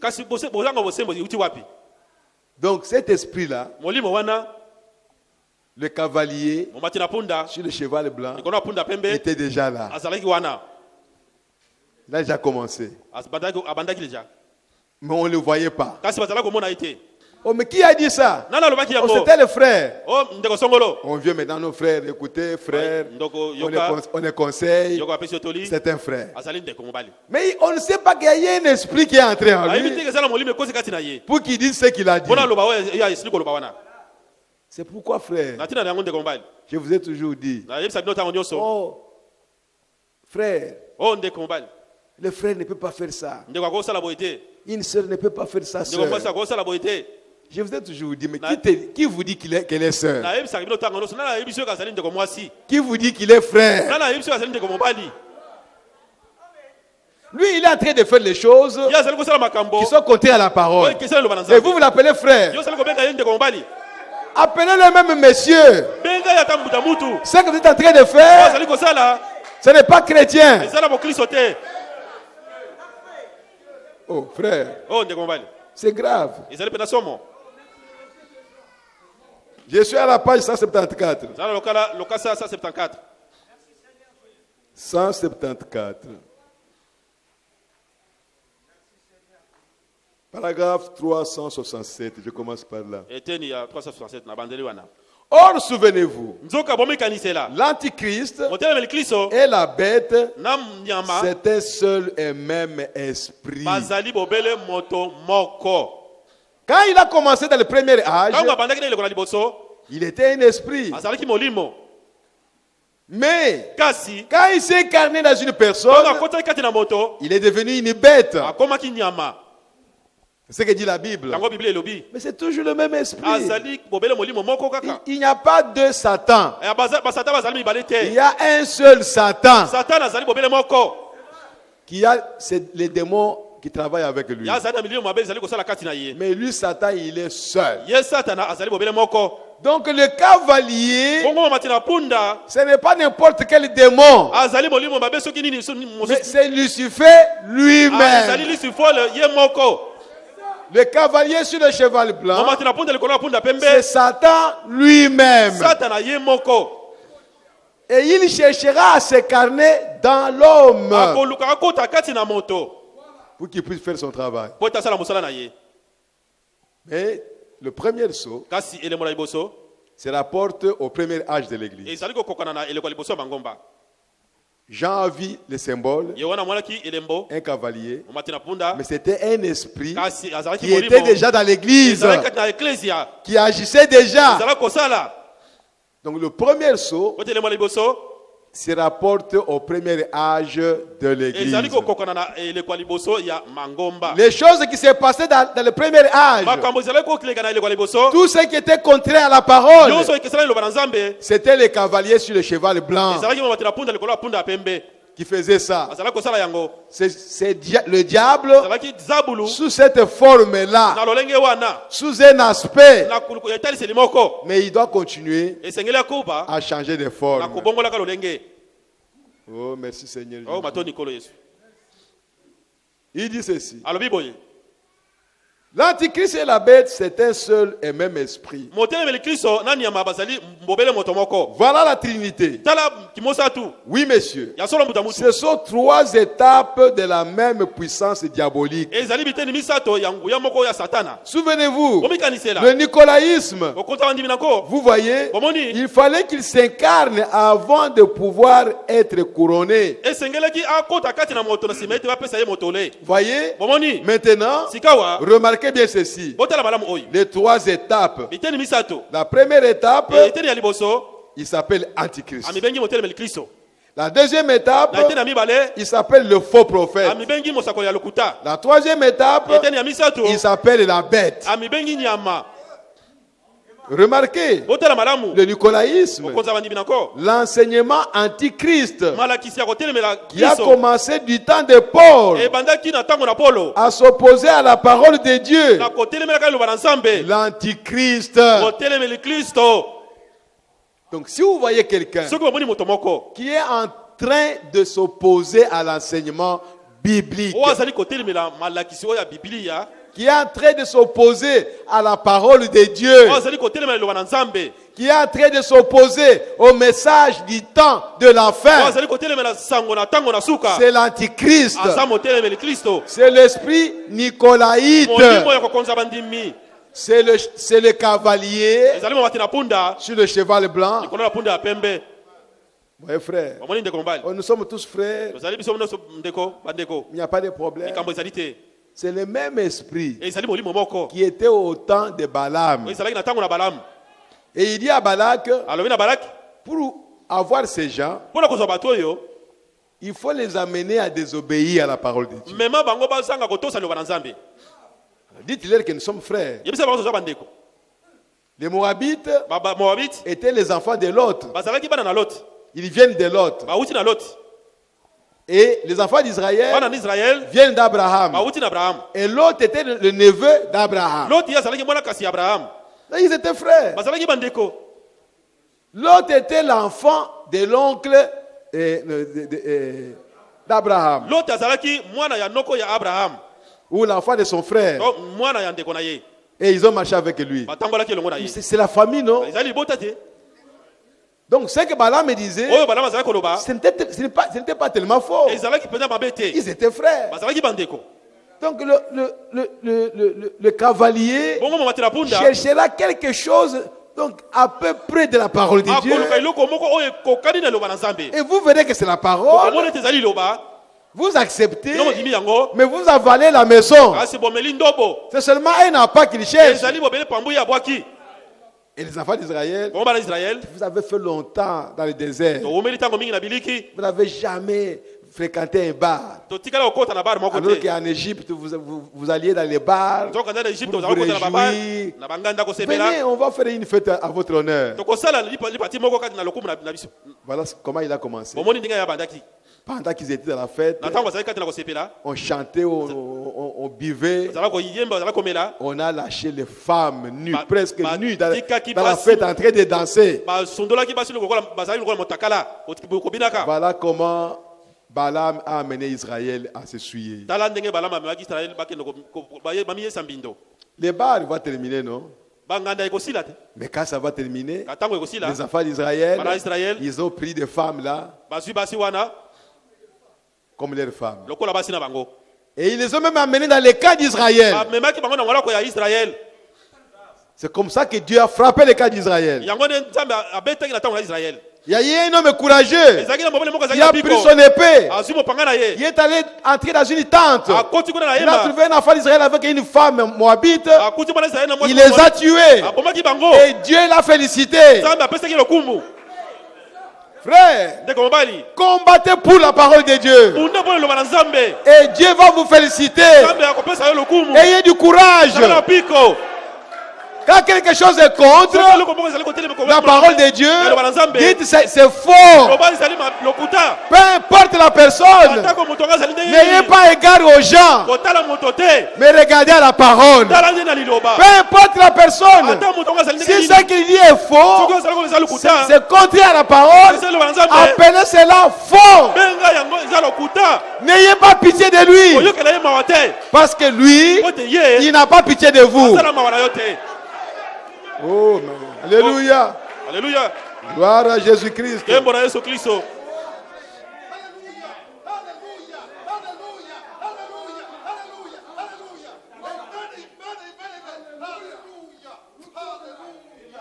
Donc cet esprit-là, le cavalier sur le cheval blanc était déjà là. Il a déjà commencé. Mais on ne le voyait pas. Oh, mais qui a dit ça? Oh, c'était le frère. On vient maintenant, nos frères, écoutez, frère, on les conseille. C'est un frère. Mais on ne sait pas qu'il y a un esprit qui est entré en lui pour qu'il dise ce qu'il a dit. C'est pourquoi, frère, je vous ai toujours dit, oh, frère, le frère ne peut pas faire ça. Une sœur ne peut pas faire ça, sœur. Je vous ai toujours dit, mais qui vous dit qu'elle est sœur? Qui vous dit qu'il est frère? Lui, il est en train de faire les choses qui sont contraires à la parole. Et vous l'appelez frère. Appelez-le même monsieur. Ce que vous êtes en train de faire, ce n'est pas chrétien. Oh, frère. C'est grave. Je suis à la page 174. 174. Paragraphe 367. Je commence par là. Or, souvenez-vous, l'Antichrist et la bête, c'est un seul et même esprit. Quand il a commencé dans le premier âge, il était un esprit. Mais quand il s'est incarné dans une personne, il est devenu une bête. C'est ce que dit la Bible. Mais c'est toujours le même esprit. Il n'y a pas deux Satans. Il y a un seul Satan. Qui a les démons qui travaillent avec lui. Mais lui, Satan, il est seul. Donc le cavalier, ce n'est pas n'importe quel démon. Mais c'est Lucifer lui-même. Le cavalier sur le cheval blanc, c'est Satan lui-même. Et il cherchera à s'incarner dans l'homme pour qu'il puisse faire son travail. Mais le premier saut se rapporte au premier âge de l'Église. Jean a vu le symbole, un cavalier, mais c'était un esprit qui était déjà dans l'Église, qui agissait déjà. Donc le premier saut se rapporte au premier âge de l'Église. Les choses qui s'est passées dans le premier âge, tout ce qui était contraire à la parole, c'était les cavaliers sur le cheval blanc qui faisaient ça. C'est le diable sous cette forme-là, sous un aspect, mais il doit continuer à changer de forme. Oh, merci Seigneur. Il dit ceci. L'Antichrist et la bête, c'est un seul et même esprit. Voilà la Trinité. Oui, messieurs. Ce sont trois étapes de la même puissance diabolique. Souvenez-vous, le nicolaïsme, vous voyez, il fallait qu'il s'incarne avant de pouvoir être couronné. Voyez, maintenant, remarquez bien ceci. Les trois étapes. La première étape, il s'appelle Antichrist. La deuxième étape, il s'appelle le faux prophète. La troisième étape, il s'appelle la bête. Remarquez, le nicolaïsme, l'enseignement antichrist qui a commencé du temps de Paul à s'opposer à la parole de Dieu. L'antichrist. Donc si vous voyez quelqu'un qui est en train de s'opposer à l'enseignement biblique, qui est en train de s'opposer à la parole de Dieu, qui est en train de s'opposer au message du temps de la fin, c'est l'Antichrist. C'est l'esprit nicolaïte. C'est le cavalier sur le cheval blanc. Oui, frère. Nous sommes tous frères. Il n'y a pas de problème. C'est le même esprit qui était au temps de Balaam. Et il dit à Balak, pour avoir ces gens, il faut les amener à désobéir à la parole de Dieu. Dites-leur que nous sommes frères. Les Moabites étaient les enfants de Lot. Ils viennent de Lot. Et les enfants d'Israël viennent d'Abraham. Et Lot était le neveu d'Abraham. Ils étaient frères. Lot était l'enfant de l'oncle d'Abraham. Ou l'enfant de son frère. Et ils ont marché avec lui. C'est la famille, non? Donc ce que Balaam me disait, ce n'était pas tellement faux. Ils étaient frères. Donc le cavalier cherchera quelque chose donc à peu près de la parole de Dieu. Et vous verrez que c'est la parole. Vous acceptez, mais vous avalez la maison. C'est seulement un appât qu'il cherche. Et les enfants d'Israël, vous avez fait longtemps dans le désert. Vous n'avez jamais fréquenté un bar. Alors qu'en Égypte, vous alliez dans les bars pour vous réjouir. Venez, on va faire une fête à votre honneur. Voilà comment il a commencé. Pendant qu'ils étaient dans la fête, on chantait, on buvait, on a lâché les femmes nues, presque nues, dans la fête en train de danser. Voilà comment Balaam a amené Israël à s'essuyer. Les bals vont terminer, non? Mais quand ça va terminer, les enfants d'Israël, ils ont pris des femmes là, comme leurs femmes. Et ils les ont même amenées dans les camps d'Israël. C'est comme ça que Dieu a frappé les camps d'Israël. Il y a un homme courageux. Il a pris son épée. Il est allé entrer dans une tente. Il a trouvé un enfant d'Israël avec une femme moabite. Il les a tués. Et Dieu l'a félicité. Frère, combattez pour la parole de Dieu. Et Dieu va vous féliciter. Ayez du courage. Quand quelque chose est contre la parole de Dieu, dites c'est faux. Peu importe la personne, n'ayez pas égard aux gens, mais regardez à la parole. Peu importe la personne, si ce qu'il dit est faux, c'est contraire à la parole, appelez cela faux. N'ayez pas pitié de lui, parce que lui, il n'a pas pitié de vous. Oh, alléluia. Alléluia. Gloire à Jésus-Christ.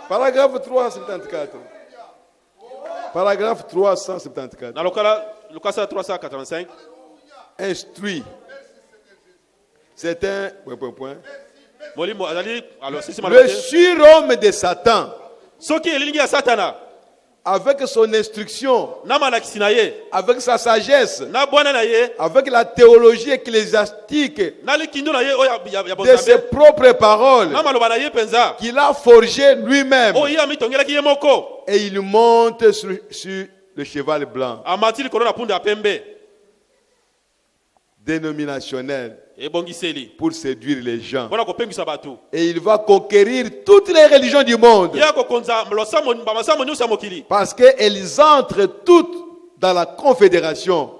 Paragraphe 374. Paragraphe 374. Dans le cas 385. Instruit. C'est un point. Le surhomme de Satan, avec son instruction, avec sa sagesse, avec la théologie ecclésiastique de ses propres paroles qu'il a forgé lui-même, et il monte sur le cheval blanc dénominationnel pour séduire les gens. Et il va conquérir toutes les religions du monde. Parce qu'elles entrent toutes dans la confédération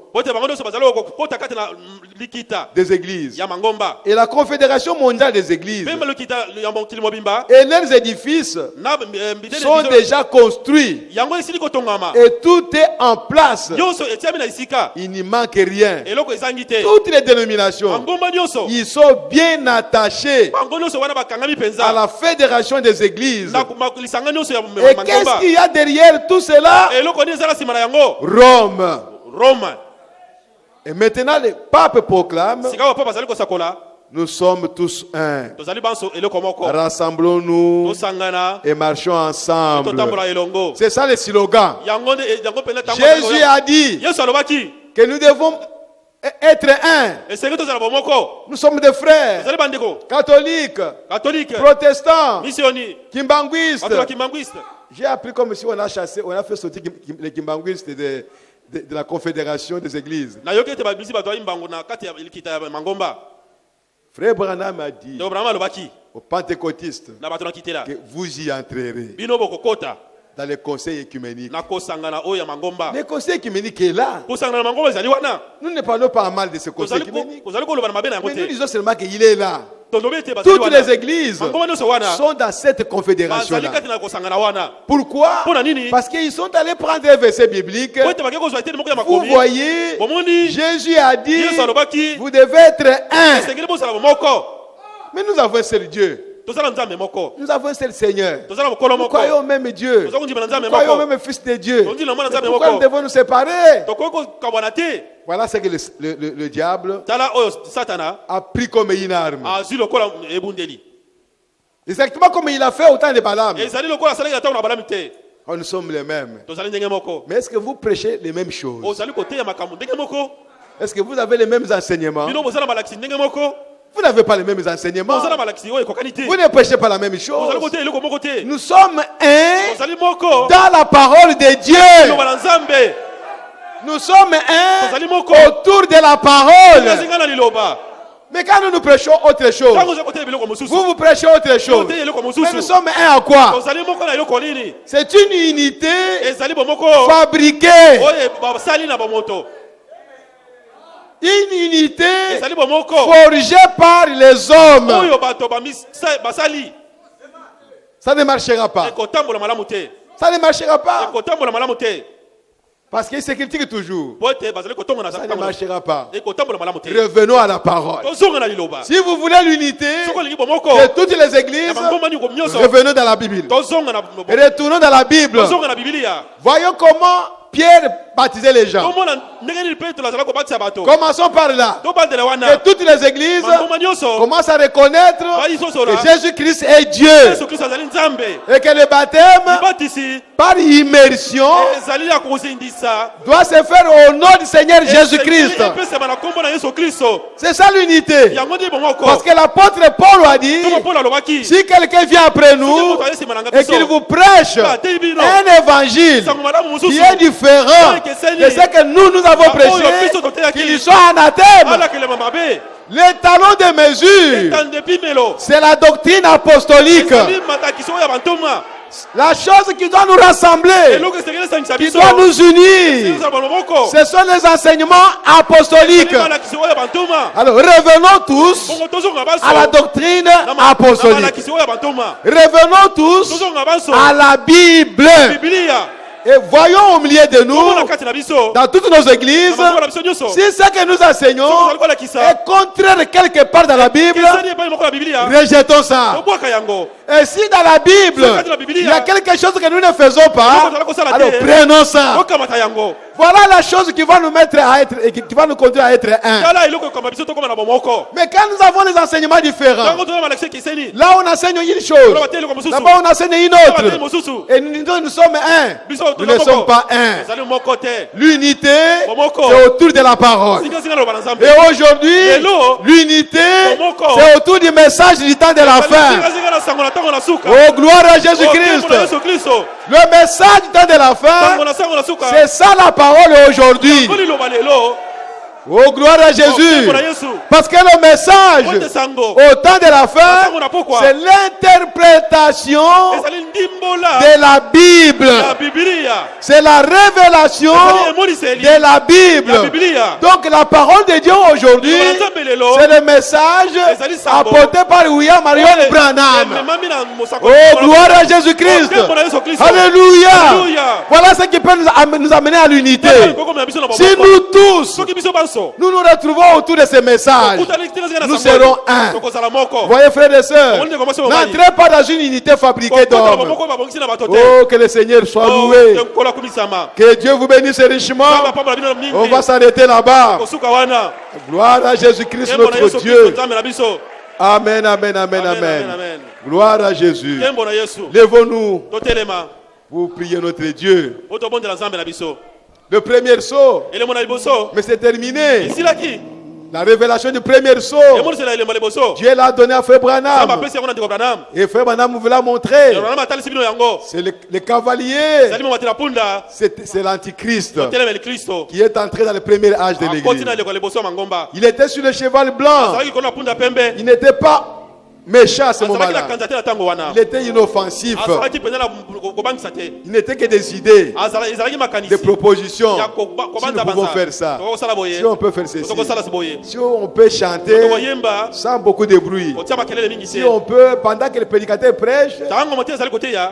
des églises. Et la confédération mondiale des églises et leurs édifices sont déjà construits. Et tout est en place. Il n'y manque rien. Toutes les dénominations, ils sont bien attachés à la fédération des églises. Et qu'est-ce qu'il y a derrière tout cela? Rome. Et maintenant, le pape proclame: nous sommes tous un. Rassemblons-nous et marchons ensemble. C'est ça le slogan. Jésus a dit que nous devons être un. Nous sommes des frères. Catholiques, protestants, kimbanguistes. J'ai appris comme si on a fait sortir les kimbanguistes de la confédération des églises. Frère Branham a dit aux pentecôtistes que vous y entrerez dans les conseils écuméniques. Le conseil écuménique est là. Nous ne parlons pas mal de ce conseil écuménique, mais nous disons seulement qu'il est là. Toutes les églises sont dans cette confédération-là. Pourquoi? Parce qu'ils sont allés prendre un verset biblique. Vous voyez, Jésus a dit, vous devez être un. Mais nous avons un seul Dieu. Nous avons un seul Seigneur. Nous croyons au même Dieu. Nous croyons au même Fils de Dieu. Pourquoi nous devons nous séparer? Voilà ce que le diable a pris comme une arme. Exactement comme il a fait au temps de Balaam. Nous sommes les mêmes. Mais est-ce que vous prêchez les mêmes choses? Est-ce que vous avez les mêmes enseignements? Vous n'avez pas les mêmes enseignements. Vous ne prêchez pas la même chose. Nous sommes un dans la parole de Dieu. Nous sommes un autour de la parole. Mais quand nous prêchons autre chose, vous prêchez autre chose. Mais nous sommes un à quoi? C'est une unité fabriquée. Une unité forgée par les hommes. Ça ne marchera pas. Ça ne marchera pas. Parce qu'il se critique toujours. Ça ne marchera pas. Revenons à la parole. Si vous voulez l'unité de toutes les églises, revenons dans la Bible. Retournons dans la Bible. Voyons comment Pierre baptisait les gens. Commençons par là. Que toutes les églises commencent à reconnaître que Jésus-Christ est Dieu. Et que le baptême, par immersion, doit se faire au nom du Seigneur Jésus-Christ. C'est ça l'unité. Parce que l'apôtre Paul a dit, si quelqu'un vient après nous et qu'il vous prêche un évangile qui est différent de ce que nous avons prêché, qu'il soit anathème. Les talons de mesure, c'est la doctrine apostolique. La chose qui doit nous rassembler, qui doit nous unir, ce sont les enseignements apostoliques. Alors revenons tous à la doctrine apostolique. Revenons tous à la Bible. Et voyons au milieu de nous, dans toutes nos églises, si ce que nous enseignons est contraire quelque part dans la Bible, rejetons ça. Et si dans la Bible, il y a quelque chose que nous ne faisons pas, alors prenons ça. Voilà la chose qui va nous mettre à être, qui va nous conduire à être un. Mais quand nous avons des enseignements différents, là on enseigne une chose, là-bas on enseigne une autre, et nous sommes un. Nous ne sommes pas un. L'unité, c'est autour de la parole. Et aujourd'hui, l'unité, c'est autour du message du temps de la fin. Oh, gloire à Jésus-Christ. Le message du temps de la fin, c'est ça la parole aujourd'hui. Oh, gloire à Jésus. Parce que le message au temps de la fin, c'est l'interprétation de la Bible. C'est la révélation de la Bible. Donc la parole de Dieu aujourd'hui, c'est le message apporté par William Marion Branham. Oh, gloire à Jésus-Christ. Alléluia. Voilà ce qui peut nous amener à l'unité. Si nous tous, nous nous retrouvons autour de ces messages, nous serons un. Voyez, frères et sœurs, n'entrez pas dans une unité fabriquée d'hommes. Oh, que le Seigneur soit loué. Que Dieu vous bénisse richement. On va s'arrêter là-bas. Gloire à Jésus-Christ, notre Dieu. Amen, amen, amen, amen. Gloire à Jésus. Lèvons-nous pour prier notre Dieu. Le premier saut, mais c'est terminé. La révélation du premier saut, Dieu l'a donné à Frère Branham. Et Frère Branham vous l'a montré. C'est le cavalier. C'est l'antichrist qui est entré dans le premier âge de l'église. Il était sur le cheval blanc. Il n'était pas méchant à ce moment-là. Il était inoffensif. Il n'était que des idées, des propositions. Si nous pouvons faire ça, si on peut faire ceci, si on peut chanter sans beaucoup de bruit, si on peut, pendant que le prédicateur prêche,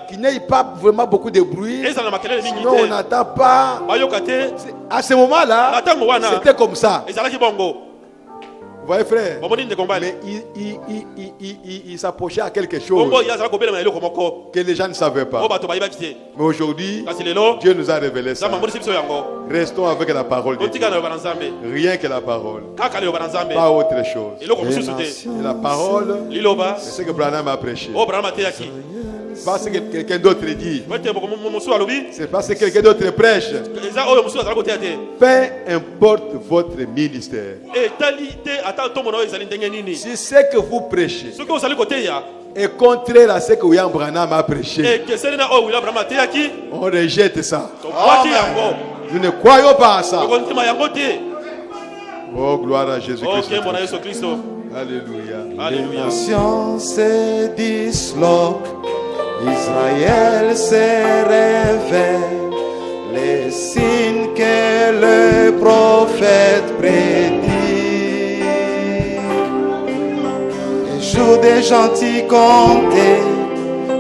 qu'il n'y ait pas vraiment beaucoup de bruit, sinon on n'attend pas. À ce moment-là, c'était comme ça. Vous voyez, frère, mais il s'approchait à quelque chose que les gens ne savaient pas. Mais aujourd'hui, Dieu nous a révélé ça. Restons avec la parole de Dieu. Rien que la parole, pas autre chose. Et la parole, c'est ce que Branham a prêché. Pas ce que quelqu'un d'autre dit. C'est pas ce que quelqu'un d'autre prêche. Peu importe votre ministère. Si ce que vous prêchez est contraire à ce que William Branham a prêché, on rejette ça. Nous ne croyons pas à ça. Oh, gloire à Jésus-Christ. Alléluia. Les nations se disloquent, Israël se réveille, les signes que le prophète prédit. Les jours des gentils comptés,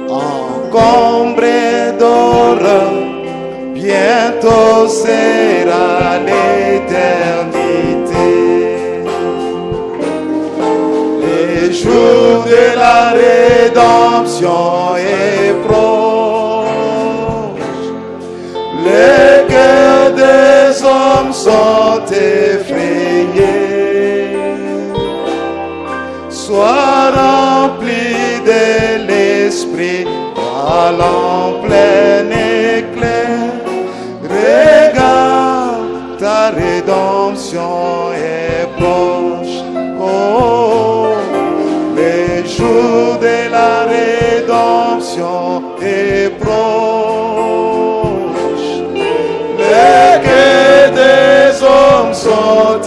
encombrés d'horreur, bientôt sera l'éternité. Les jours de la rédemption est proche. Les cœurs des hommes sont effrayés. Sois rempli de l'esprit, allant plein éclair. Regarde, ta rédemption est proche. Oh, les jours de la rédemption est proche. Les cœurs des hommes sont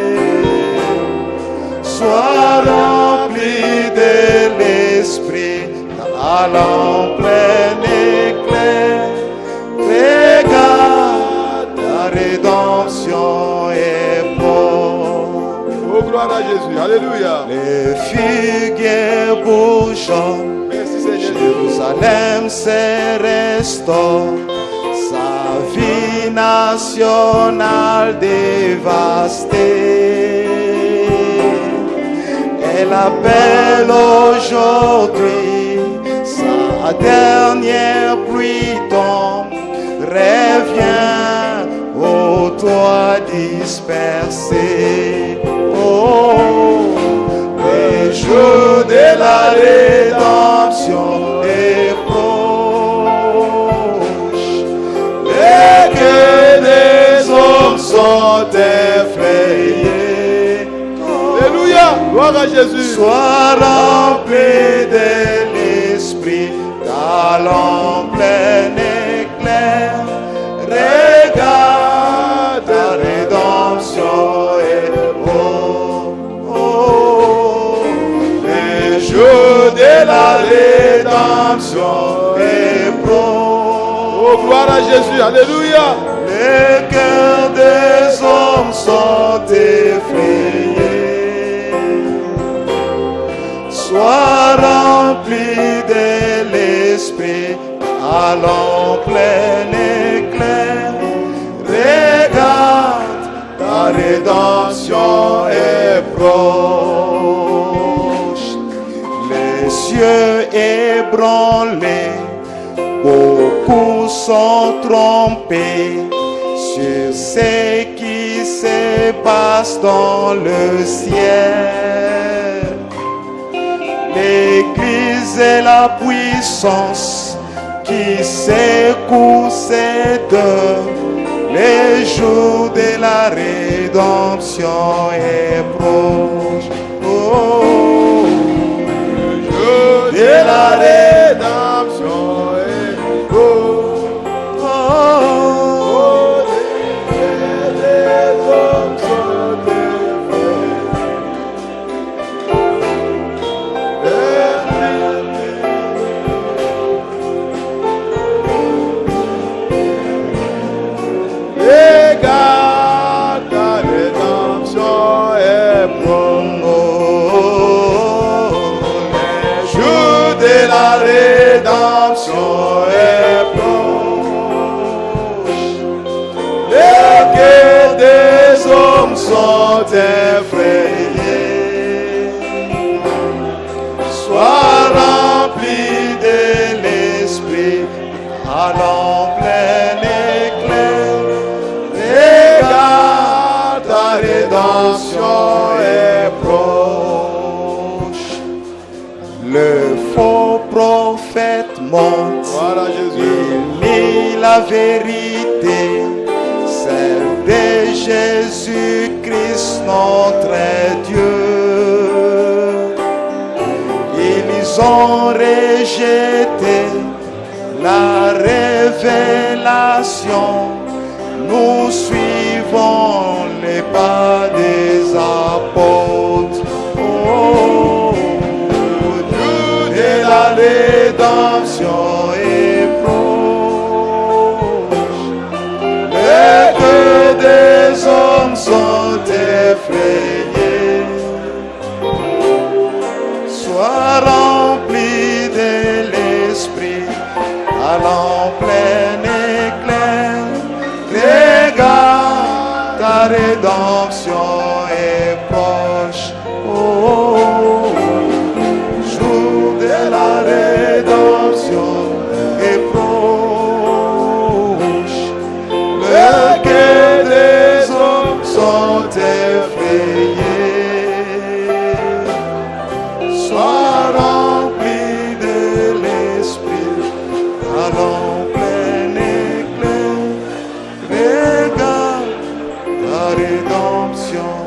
effrayés. Sois rempli de l'esprit, allant plein éclair. Regarde, ta rédemption est proche. Oh, gloire à Jésus. Alléluia. Les figuiers bourgeonnent. Merci Seigneur. Jérusalem se restaure. Sa vie nationale dévastée. Elle appelle aujourd'hui. Sa dernière pluie tombe. Reviens ô toit dispersé. Oh, les jours de la rédemption est proche. Les cœurs des hommes sont effrayés. Alléluia. Gloire à Jésus. Sois rempli de l'esprit, allant plein éclair. Regarde, ta rédemption est proche. Oh, les jours de la rédemption est proche. Oh, gloire à Jésus. Alléluia. Les cœurs des hommes sont effrayés. Sois rempli de l'esprit, allant plein éclair. Regarde, ta rédemption est proche. Les cieux ébranlés, beaucoup sont trompés sur ce qui se passe dans le ciel. L'Église et la puissance qui secoue ses deux. Les jours de la rédemption est proche. Oh, le jour de la rédemption est proche. Oh, les hommes sont regarde, ta rédemption est proche. Les jours de la rédemption est proche. Les cœurs des hommes sont effrayés. Sois rempli de l'esprit, allant plein éclair. Regarde, ta rédemption est proche. Le faux prophète monte, Voilà Jésus. il nie la vérité, celle de Jésus-Christ notre Dieu. Ils ont rejeté la révélation. Nous suivons les pas des apôtres. Oh, Dieu de la rédemption est proche. rédemption est proche. Oh, jour de la rédemption est proche. Le cœur des hommes sont effrayés. Sois rempli de l'esprit, allons plein éclair. Regarde la rédemption.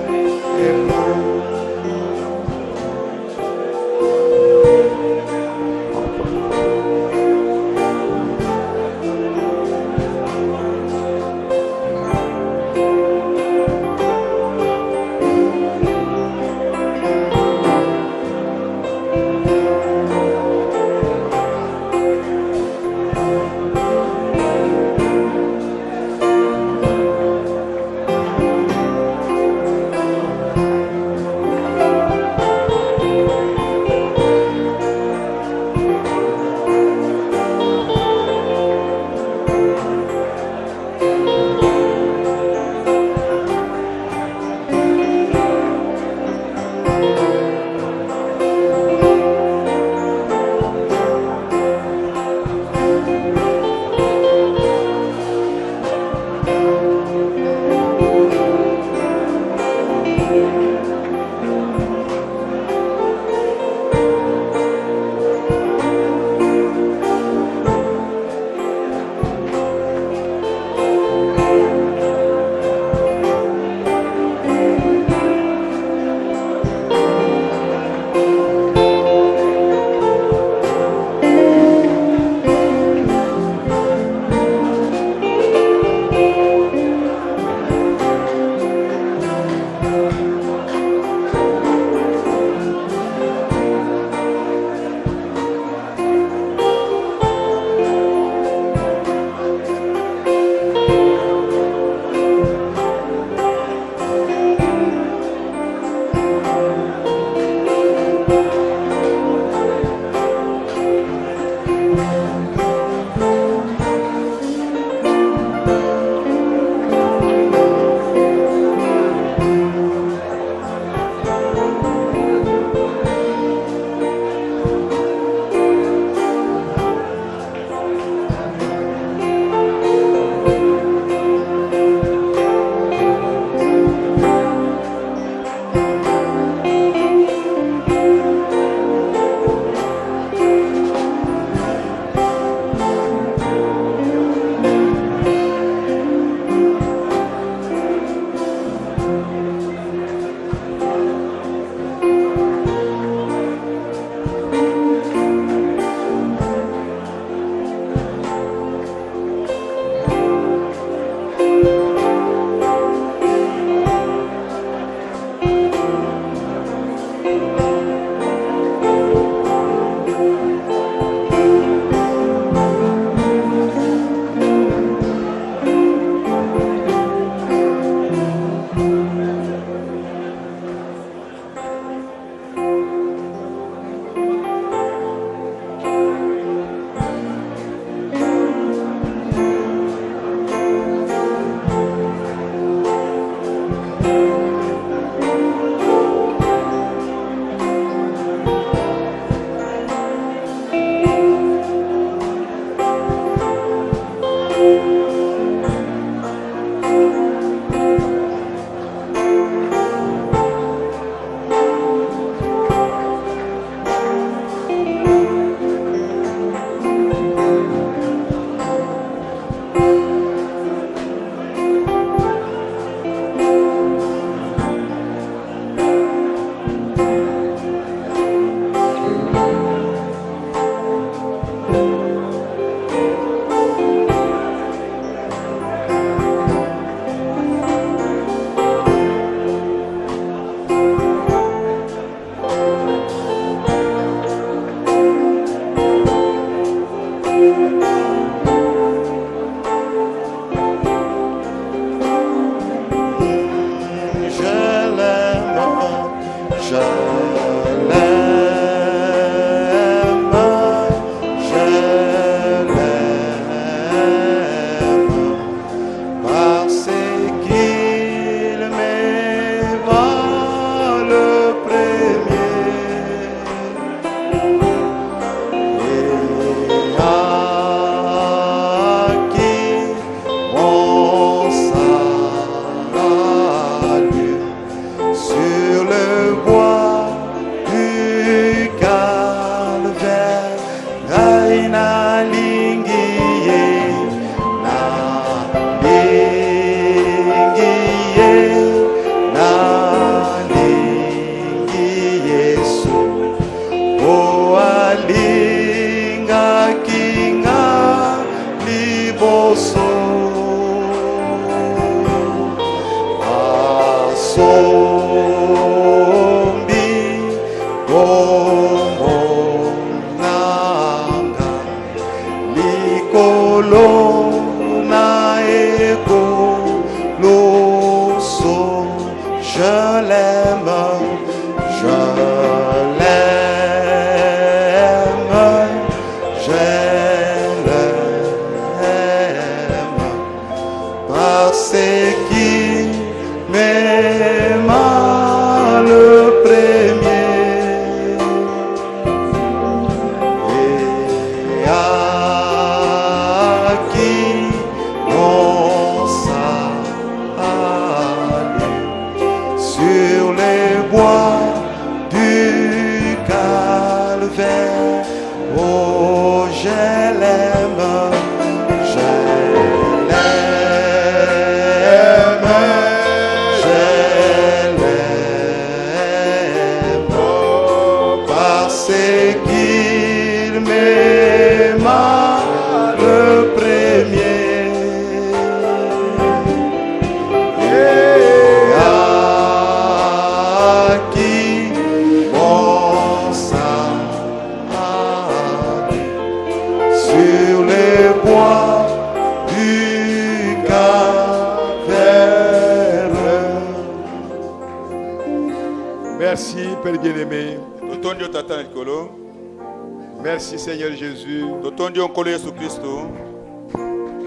Merci Seigneur Jésus.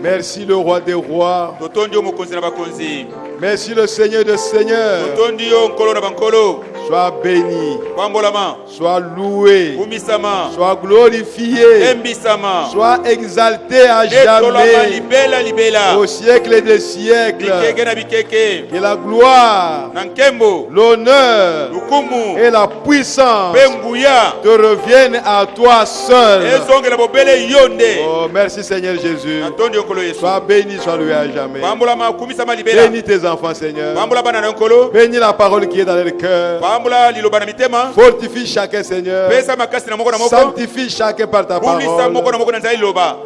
Merci le roi des rois. Merci le Seigneur des seigneurs. Sois béni. Sois loué. Sois glorifié. Sois exalté à jamais. Au siècle des siècles. Que la gloire, l'honneur et la puissance te reviennent à toi seul. Oh, merci Seigneur Jésus. Sois béni, sois loué à jamais. Bénis tes enfants, Seigneur. Bénis la parole qui est dans leur cœur. Fortifie chacun, Seigneur. Sanctifie chacun par ta parole.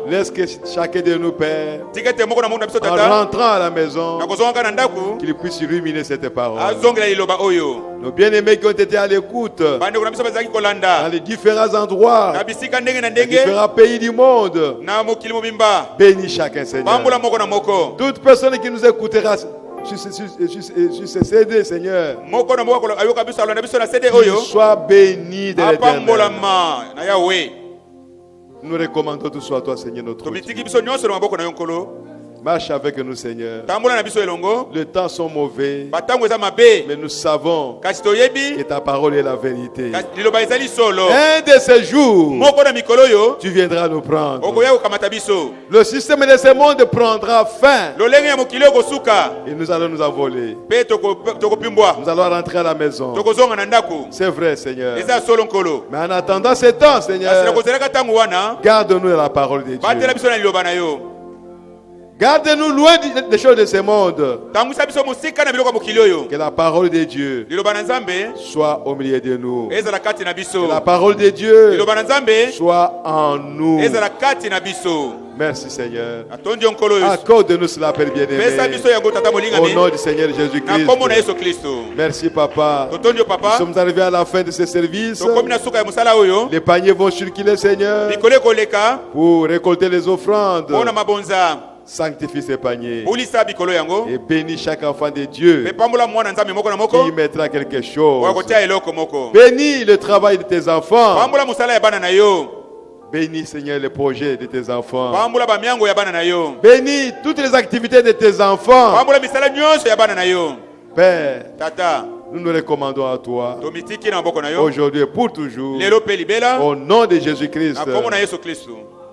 Laisse que chacun de nous, Père, en rentrant à la maison, qu'il puisse ruminer cette parole. Nos bien-aimés qui ont été à l'écoute dans les différents endroits, les différents pays du monde, bénis chacun, Seigneur. Toute personne qui nous écoutera sur ce CD, Seigneur, sois béni de l'Éternel. Nous recommandons tout soit à toi, Seigneur, notre Dieu. Marche avec nous, Seigneur. Les temps sont mauvais, mais nous savons que ta parole est la vérité. Un de ces jours, tu viendras nous prendre. Le système de ce monde prendra fin et nous allons nous envoler. Nous allons rentrer à la maison. C'est vrai, Seigneur. Mais en attendant ce temps, Seigneur, garde-nous la parole de Dieu. Garde-nous loin des choses de ce monde. Que la parole de Dieu soit au milieu de nous. Que la parole de Dieu soit en nous. Merci Seigneur. Accorde-nous cela, Père bien-aimé. Au nom du Seigneur Jésus-Christ. Merci Papa. Nous sommes arrivés à la fin de ce service. Les paniers vont circuler, Seigneur, pour récolter les offrandes. Sanctifie ces paniers et bénis chaque enfant de Dieu qui y mettra quelque chose. Bénis le travail de tes enfants. Bénis, Seigneur, les projets de tes enfants. Bénis toutes les activités de tes enfants. Père, nous nous recommandons à toi aujourd'hui et pour toujours. Au nom de Jésus-Christ.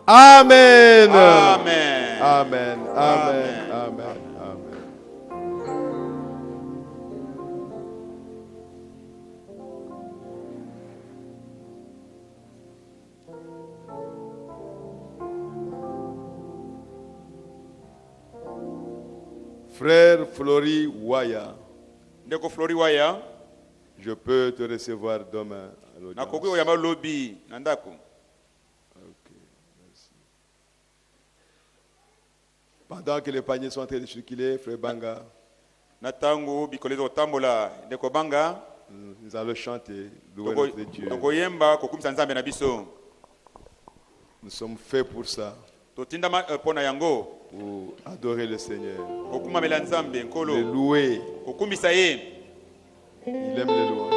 Amen. Amen. Amen. Amen. Amen. Frère Flori Waya, je peux te recevoir demain à l'audience. Pendant que les paniers sont en train de circuler, frère Banga, Natangu bikolezo tambola ndeko Banga, nous allons chanter, louer notre Dieu. Tokoyemba kokumisa nzambe na biso. Nous sommes faits pour ça. Totindama pona yango. Pour adorer le Seigneur. Okumamela nzambe nkolo. Le louer. Okumisa ye. Il aime les louanges.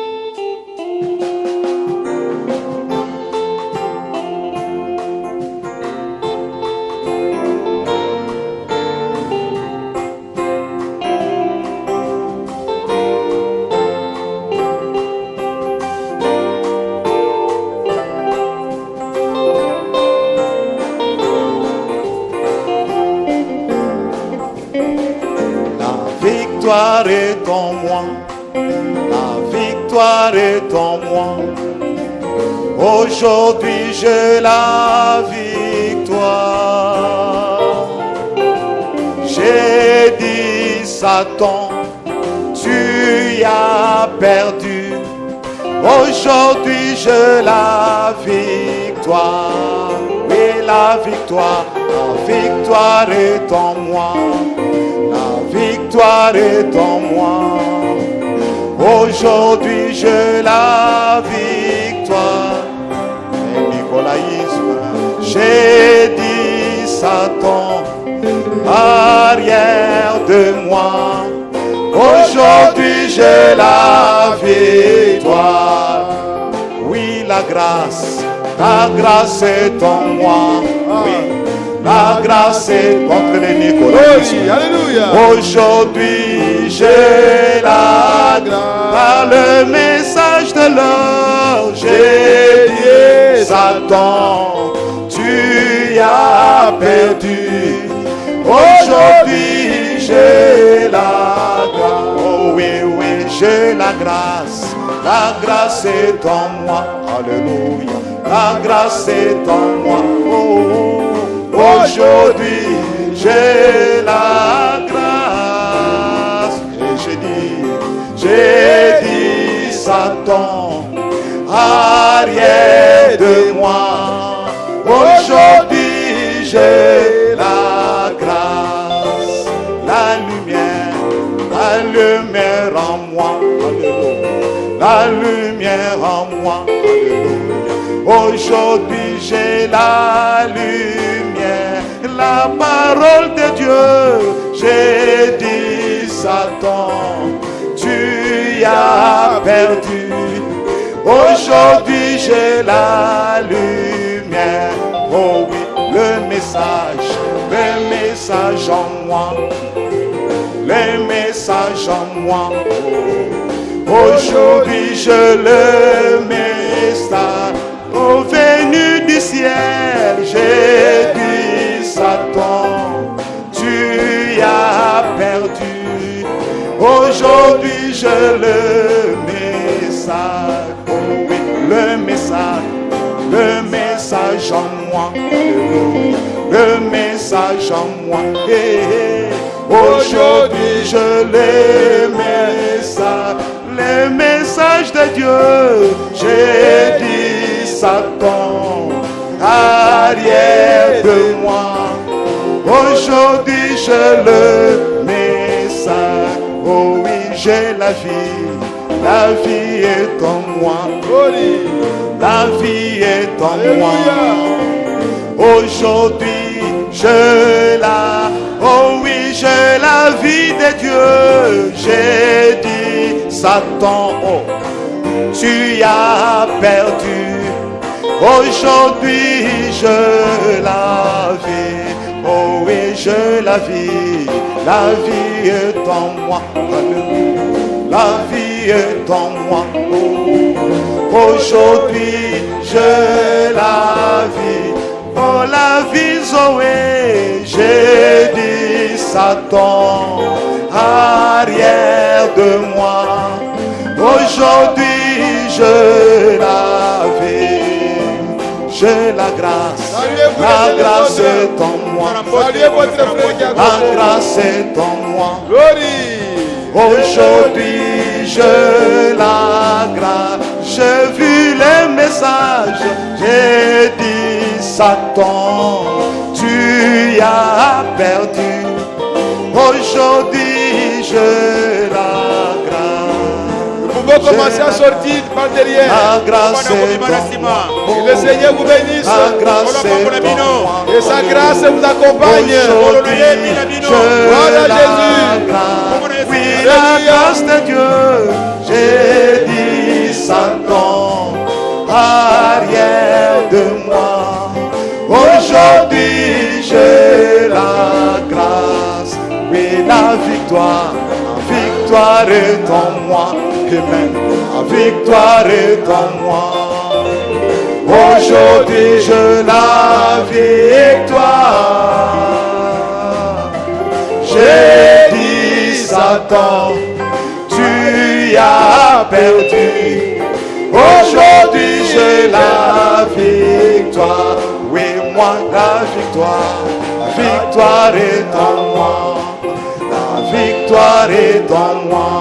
La victoire est en moi, la victoire est en moi. Aujourd'hui j'ai la victoire. J'ai dit Satan, tu as perdu. Aujourd'hui j'ai la victoire. Oui, la victoire est en moi. La victoire est en moi. Aujourd'hui j'ai la victoire. Et nicolaïsme, j'ai dit Satan, arrière de moi. Aujourd'hui j'ai la victoire. Oui, la grâce est en moi. Oui. La grâce est contre les nicolaïsmes. Aujourd'hui j'ai la grâce. Par le message de l'or, j'ai dit Satan, tu as perdu. Aujourd'hui j'ai la grâce. Oh oui, oui, j'ai la grâce. La grâce est en moi. Alléluia. La grâce est en moi. Oh. Aujourd'hui j'ai la grâce. Et j'ai dit Satan, arrière de moi. Aujourd'hui j'ai la grâce. La lumière en moi. Alléluia. La lumière en moi. Alléluia. Aujourd'hui j'ai la lumière. La parole de Dieu, j'ai dit Satan, tu as perdu. Aujourd'hui j'ai la lumière. Oh oui, le message en moi. Le message en moi. Aujourd'hui je le message. Au venu du ciel, j'ai dit Satan, tu as perdu. Aujourd'hui je le message. Oh oui, le message en moi. Le message en moi. Aujourd'hui je le message de Dieu. J'ai dit Satan, arrière de moi. Aujourd'hui je le message. Oh oui, j'ai la vie est en moi. La vie est en moi. Aujourd'hui je la, oh oui, j'ai la vie de Dieu. J'ai dit Satan, oh, tu as perdu. Aujourd'hui je la vis. Oh oui, je la vis. La vie est en moi. Alléluia. La vie est en moi. Oh, aujourd'hui je la vis. Oh, la vie Zoé. J'ai dit Satan, arrière de moi. Aujourd'hui je la vis. J'ai la grâce est en moi. La grâce est en moi. Aujourd'hui je la grâce. J'ai vu les messages. J'ai dit Satan, tu as perdu. Aujourd'hui, je la grâce. Vous pouvez commencer à sortir par derrière. La grâce est en moi. Que le Seigneur vous bénisse. La grâce est en moi. Et sa grâce vous accompagne. Aujourd'hui, je la grâce. Oui, la grâce de Dieu. J'ai dit Satan, arrière de moi. Aujourd'hui, j'ai la grâce. Oui, la victoire est en moi. Amen. La victoire est en moi. Aujourd'hui, je la victoire. J'ai dit Satan, tu as perdu. Aujourd'hui, j'ai la victoire. Oui, moi, la victoire est en moi. La victoire est en moi.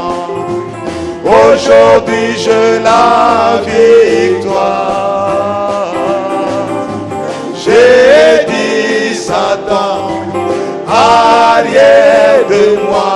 Aujourd'hui, j'ai la victoire. J'ai dit Satan, arrière de moi.